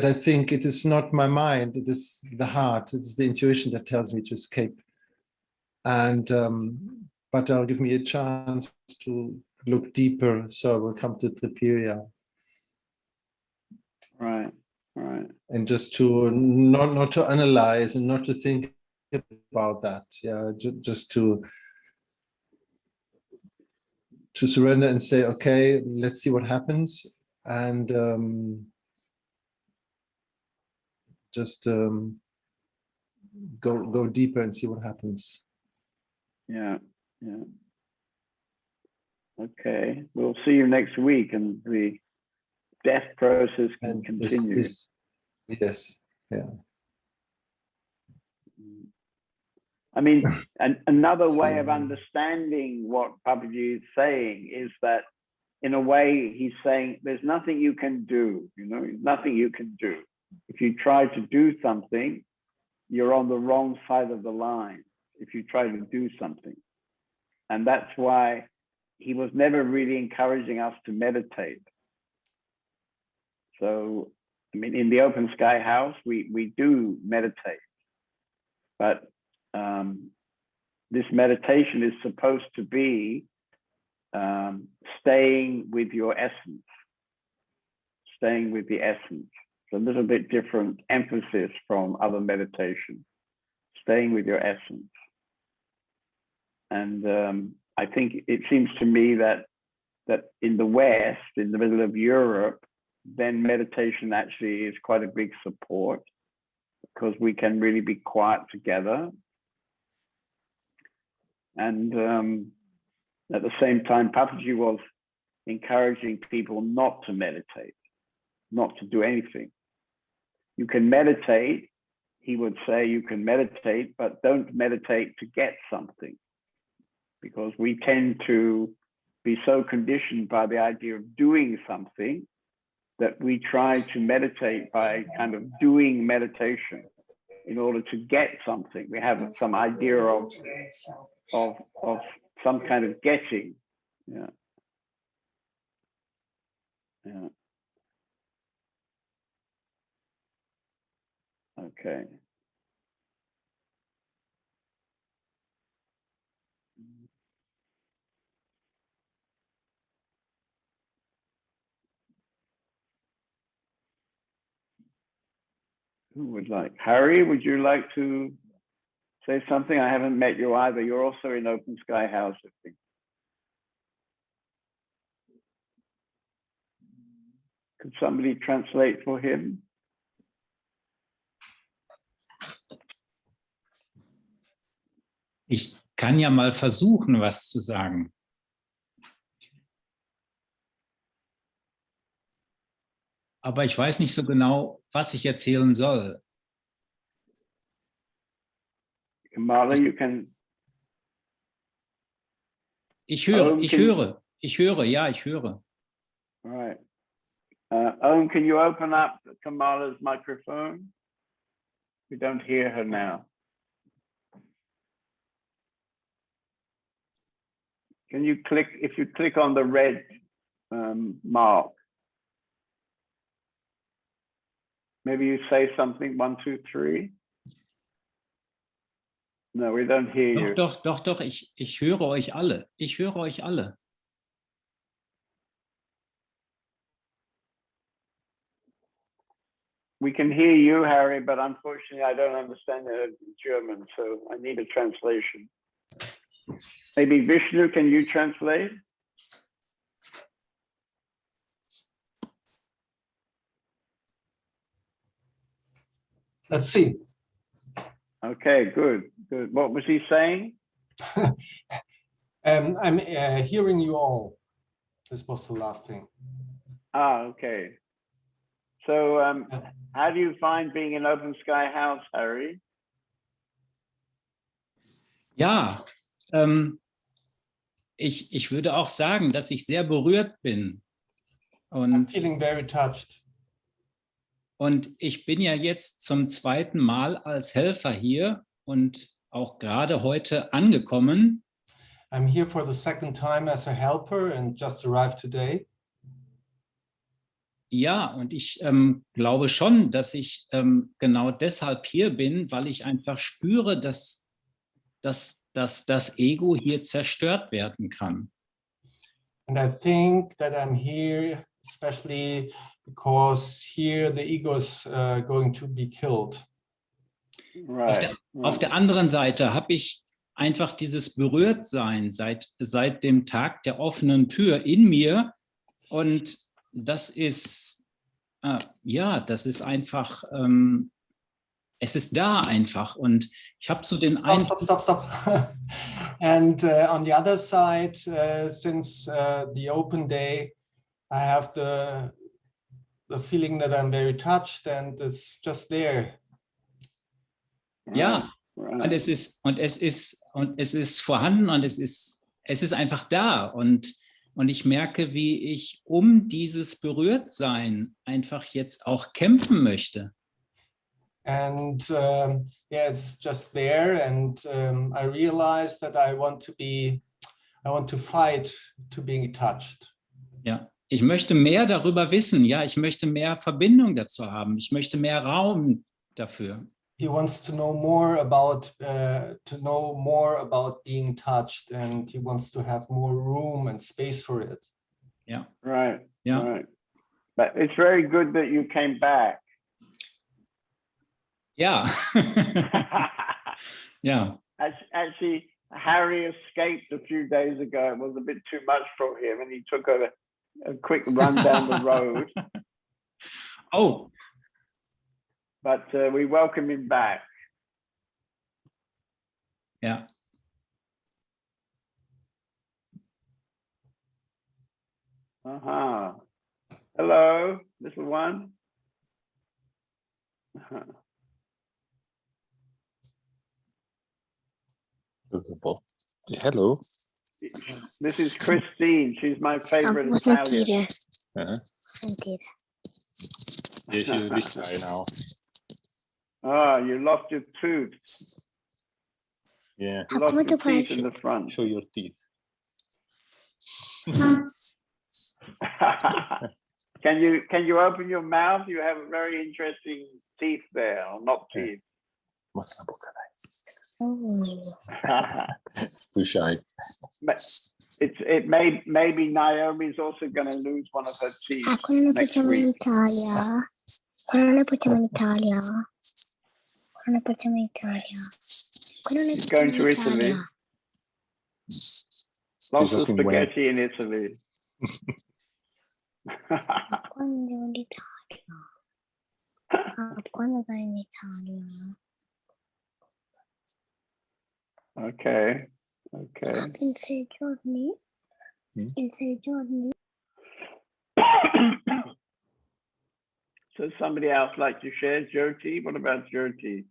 [SPEAKER 12] I think it is not my mind, it is the heart, it is the intuition that tells me to escape. And but I'll give me a chance to look deeper, so I will come to Triperia.
[SPEAKER 1] Right, right.
[SPEAKER 12] And just to not to analyze and not to think about that. Yeah, just to surrender and say, okay, let's see what happens, and just go deeper and see what happens.
[SPEAKER 1] Yeah, yeah. Okay, we'll see you next week, and the death process can
[SPEAKER 12] And
[SPEAKER 1] continue.
[SPEAKER 12] Yes, yeah.
[SPEAKER 1] I mean, another way of understanding what Papaji is saying is that, in a way, he's saying there's nothing you can do, you know, nothing you can do. If you try to do something, you're on the wrong side of the line if you try to do something. And that's why he was never really encouraging us to meditate. So, I mean, in the Open Sky House, we do meditate, but this meditation is supposed to be staying with your essence, staying with the essence. It's a little bit different emphasis from other meditation, staying with your essence. And I think it seems to me that in the West, in the middle of Europe, then meditation actually is quite a big support, because we can really be quiet together. And at the same time, Papaji was encouraging people not to meditate, not to do anything. You can meditate, he would say, you can meditate, but don't meditate to get something, because we tend to be so conditioned by the idea of doing something that we try to meditate by kind of doing meditation in order to get something. We have some idea of some kind of getting. Yeah. Yeah. Okay. Who would like? Harry, would you like to say something? I haven't met you either. You're also in Open Sky House, I think. Could somebody translate for him?
[SPEAKER 13] Ich kann ja mal versuchen, was zu sagen. Aber ich weiß nicht so genau, was ich erzählen soll.
[SPEAKER 1] Kamala, you can.
[SPEAKER 13] Ich höre, ja, ich höre.
[SPEAKER 1] All right. Om, can you open up Kamala's microphone? We don't hear her now. Can you click, if you click on the red mark, maybe you say something, 1, 2, 3. No, we don't hear you.
[SPEAKER 13] Doch, ich höre euch alle. Ich höre euch alle.
[SPEAKER 1] We can hear you, Harry, but unfortunately I don't understand German, so I need a translation. Maybe Vishnu, can you translate?
[SPEAKER 14] Let's see.
[SPEAKER 1] Okay, good. What was he saying?
[SPEAKER 14] I'm hearing you all. This was the last thing.
[SPEAKER 1] Ah, okay. So how do you find being in Open Sky House, Harry?
[SPEAKER 13] Ja, ich würde auch sagen, dass ich sehr berührt bin.
[SPEAKER 14] I'm feeling very touched.
[SPEAKER 13] Und ich bin ja jetzt zum 2. Mal als Helfer hier und auch gerade heute angekommen.
[SPEAKER 14] I'm here for the 2nd time as a helper and just arrived today.
[SPEAKER 13] Ja, und ich glaube schon, dass ich genau deshalb hier bin, weil ich einfach spüre, dass das Ego hier zerstört werden kann.
[SPEAKER 14] And I think that I'm here especially because here the ego is going to be killed.
[SPEAKER 1] Right.
[SPEAKER 13] Auf der anderen Seite habe ich einfach dieses Berührtsein seit dem Tag der offenen Tür in mir, und das ist, ja, das ist einfach, es ist da einfach, und ich habe so den Eindruck...
[SPEAKER 14] Stop. And on the other side, since the open day, I have the feeling that I'm very touched and it's just there.
[SPEAKER 13] Ja, und es ist vorhanden, und es ist einfach da, und ich merke, wie ich dieses Berührtsein einfach jetzt auch kämpfen möchte.
[SPEAKER 14] And yeah, it's just there, and I realized that I want to fight to being touched.
[SPEAKER 13] Ja, ich möchte mehr darüber wissen, ja, ich möchte mehr Verbindung dazu haben, ich möchte mehr Raum dafür.
[SPEAKER 14] He wants to know more about being touched, and he wants to have more room and space for it.
[SPEAKER 13] Yeah.
[SPEAKER 1] Right.
[SPEAKER 13] Yeah.
[SPEAKER 1] Right. But it's very good that you came back.
[SPEAKER 13] Yeah. Yeah.
[SPEAKER 1] Actually, Harry escaped a few days ago. It was a bit too much for him, and he took a quick run down the road.
[SPEAKER 13] Oh.
[SPEAKER 1] But we welcome him back.
[SPEAKER 13] Yeah.
[SPEAKER 1] Hello, little one.
[SPEAKER 6] Hello.
[SPEAKER 1] This is Christine. She's my favorite Italian.
[SPEAKER 6] Yes, you this guy now.
[SPEAKER 1] Oh, you lost your tooth.
[SPEAKER 6] Yeah.
[SPEAKER 1] You lost your teeth in the front.
[SPEAKER 6] Show your teeth.
[SPEAKER 1] Can you open your mouth? You have very interesting teeth there, or not teeth.
[SPEAKER 6] Too shy.
[SPEAKER 1] Maybe Naomi's also going to lose one of her teeth next week. She's going to Italy. Lots of spaghetti in Italy. Okay. So somebody else like to share? Jyoti? What about Jyoti?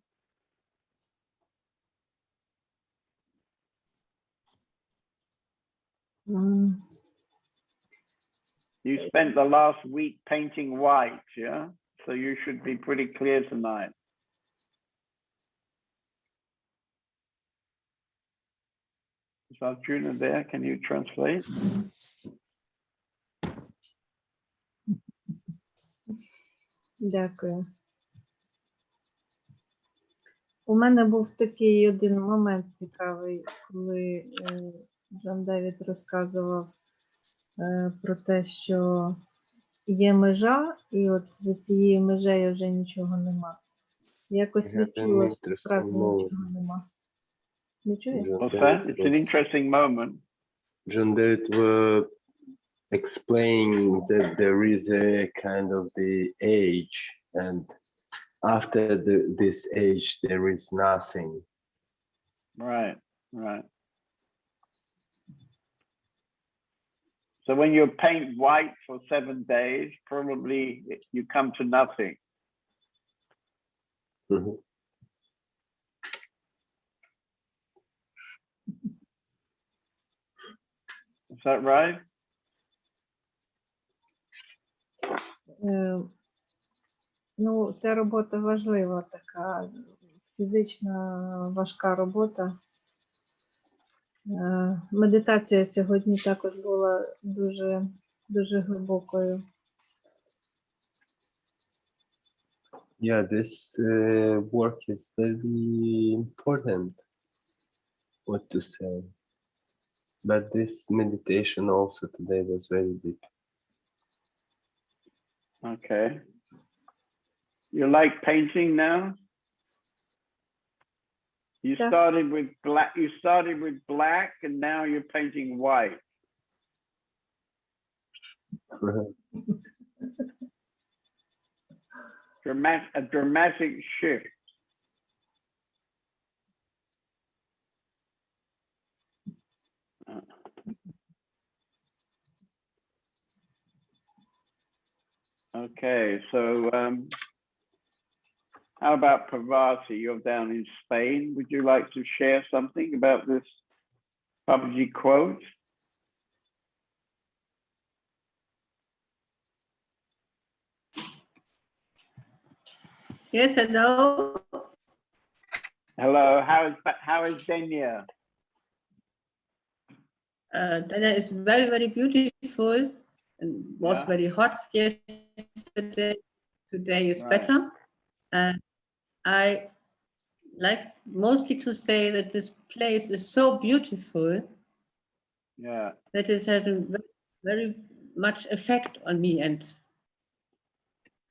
[SPEAKER 1] You spent the last week painting white, yeah? So you should be pretty clear tonight. Is Arjuna there? Can you translate?
[SPEAKER 15] Дякую. У мене був такий один момент цікавий, коли Джон Девід розказував про те, що є межа, і от за цією межею вже нічого нема. Якось відчула, що справді нічого нема. Не чуєш?
[SPEAKER 1] What's that? It's an interesting moment.
[SPEAKER 3] John David were explaining that there is a kind of the age, and after this age there is nothing.
[SPEAKER 1] Right. So when you paint white for 7 days, probably you come to nothing.
[SPEAKER 3] Mm-hmm.
[SPEAKER 1] Is that right?
[SPEAKER 15] Ну, ця робота важлива, така фізична важка робота. Медитація сьогодні також була дуже глибокою.
[SPEAKER 3] Yeah, this work is very important, what to say. But this meditation also today was very deep.
[SPEAKER 1] Okay. You like painting now? You
[SPEAKER 15] Yeah.
[SPEAKER 1] started with black. You started with black, and now you're painting white. A dramatic shift. Okay, so how about Papaji? You're down in Spain. Would you like to share something about this Papaji quote?
[SPEAKER 16] Yes, hello.
[SPEAKER 1] Hello, how is Denia?
[SPEAKER 16] Denia is very, very beautiful and was
[SPEAKER 1] Yeah.
[SPEAKER 16] very hot yesterday. Today is
[SPEAKER 1] Right.
[SPEAKER 16] better. And I like mostly to say that this place is so beautiful
[SPEAKER 1] Yeah.
[SPEAKER 16] that it had a very much effect on me. And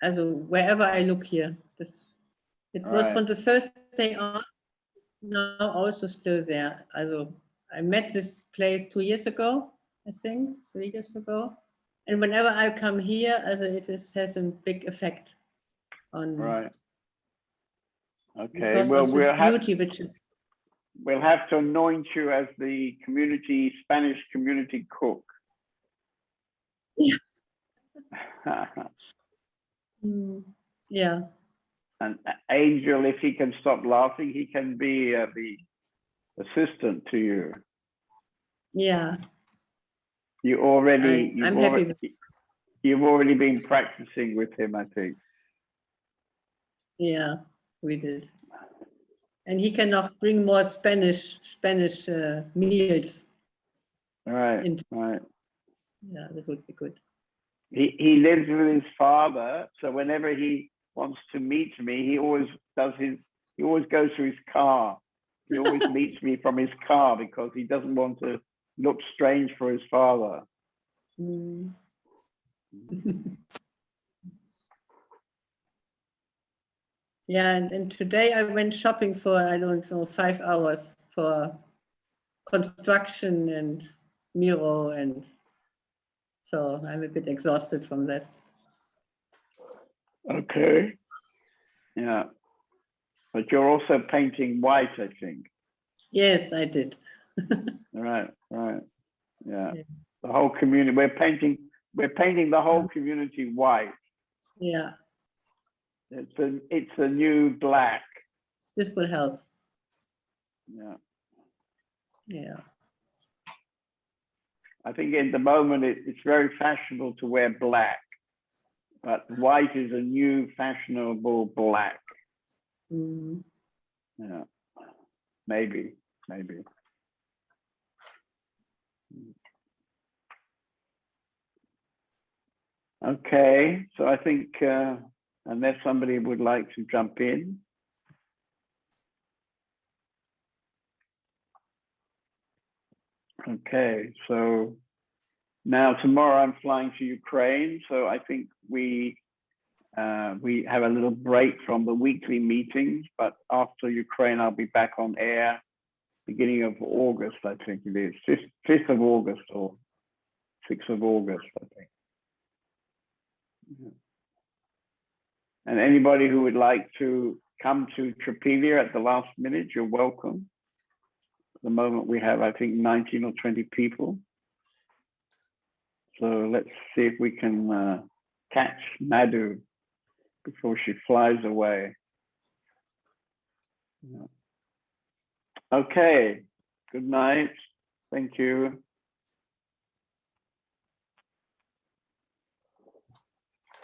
[SPEAKER 16] also wherever I look here, it was
[SPEAKER 1] Right.
[SPEAKER 16] from the first day on, now also still there. Also, I met this place 2 years ago, I think, 3 years ago. And whenever I come here, has a big effect on me.
[SPEAKER 1] Right. Okay.
[SPEAKER 16] Because
[SPEAKER 1] Well,
[SPEAKER 16] of this beauty, which is
[SPEAKER 1] we'll have to anoint you as the Spanish community cook.
[SPEAKER 16] Yeah. Yeah.
[SPEAKER 1] And Angel, if he can stop laughing, he can be the assistant to you.
[SPEAKER 16] Yeah.
[SPEAKER 1] You've already been practicing with him, I think.
[SPEAKER 16] Yeah, we did. And he can now bring more Spanish meals.
[SPEAKER 1] Right, right.
[SPEAKER 16] Yeah, that would be good.
[SPEAKER 1] He lives with his father, so whenever he wants to meet me, he always goes to his car. He always meets me from his car because he doesn't want to look strange for his father.
[SPEAKER 16] Mm. Yeah, and today I went shopping for, I don't know, 5 hours for construction and Miro, and so I'm a bit exhausted from that.
[SPEAKER 1] Okay. Yeah. But you're also painting white, I think.
[SPEAKER 16] Yes, I did.
[SPEAKER 1] Right, right. Yeah. The whole community, we're painting the whole community white.
[SPEAKER 16] Yeah.
[SPEAKER 1] It's a new black.
[SPEAKER 16] This will help.
[SPEAKER 1] Yeah.
[SPEAKER 16] Yeah.
[SPEAKER 1] I think at the moment it's very fashionable to wear black, but white is a new fashionable black.
[SPEAKER 16] Mm.
[SPEAKER 1] Yeah. Maybe. Okay, so I think unless somebody would like to jump in. Okay, so now tomorrow I'm flying to Ukraine, so I think we have a little break from the weekly meetings, but after Ukraine I'll be back on air beginning of August, I think it is, 5th of August or 6th of August, I think. And anybody who would like to come to Trapelia at the last minute, you're welcome. At the moment we have, I think, 19 or 20 people. So let's see if we can catch Madhu before she flies away. Yeah. Okay, good night. Thank you.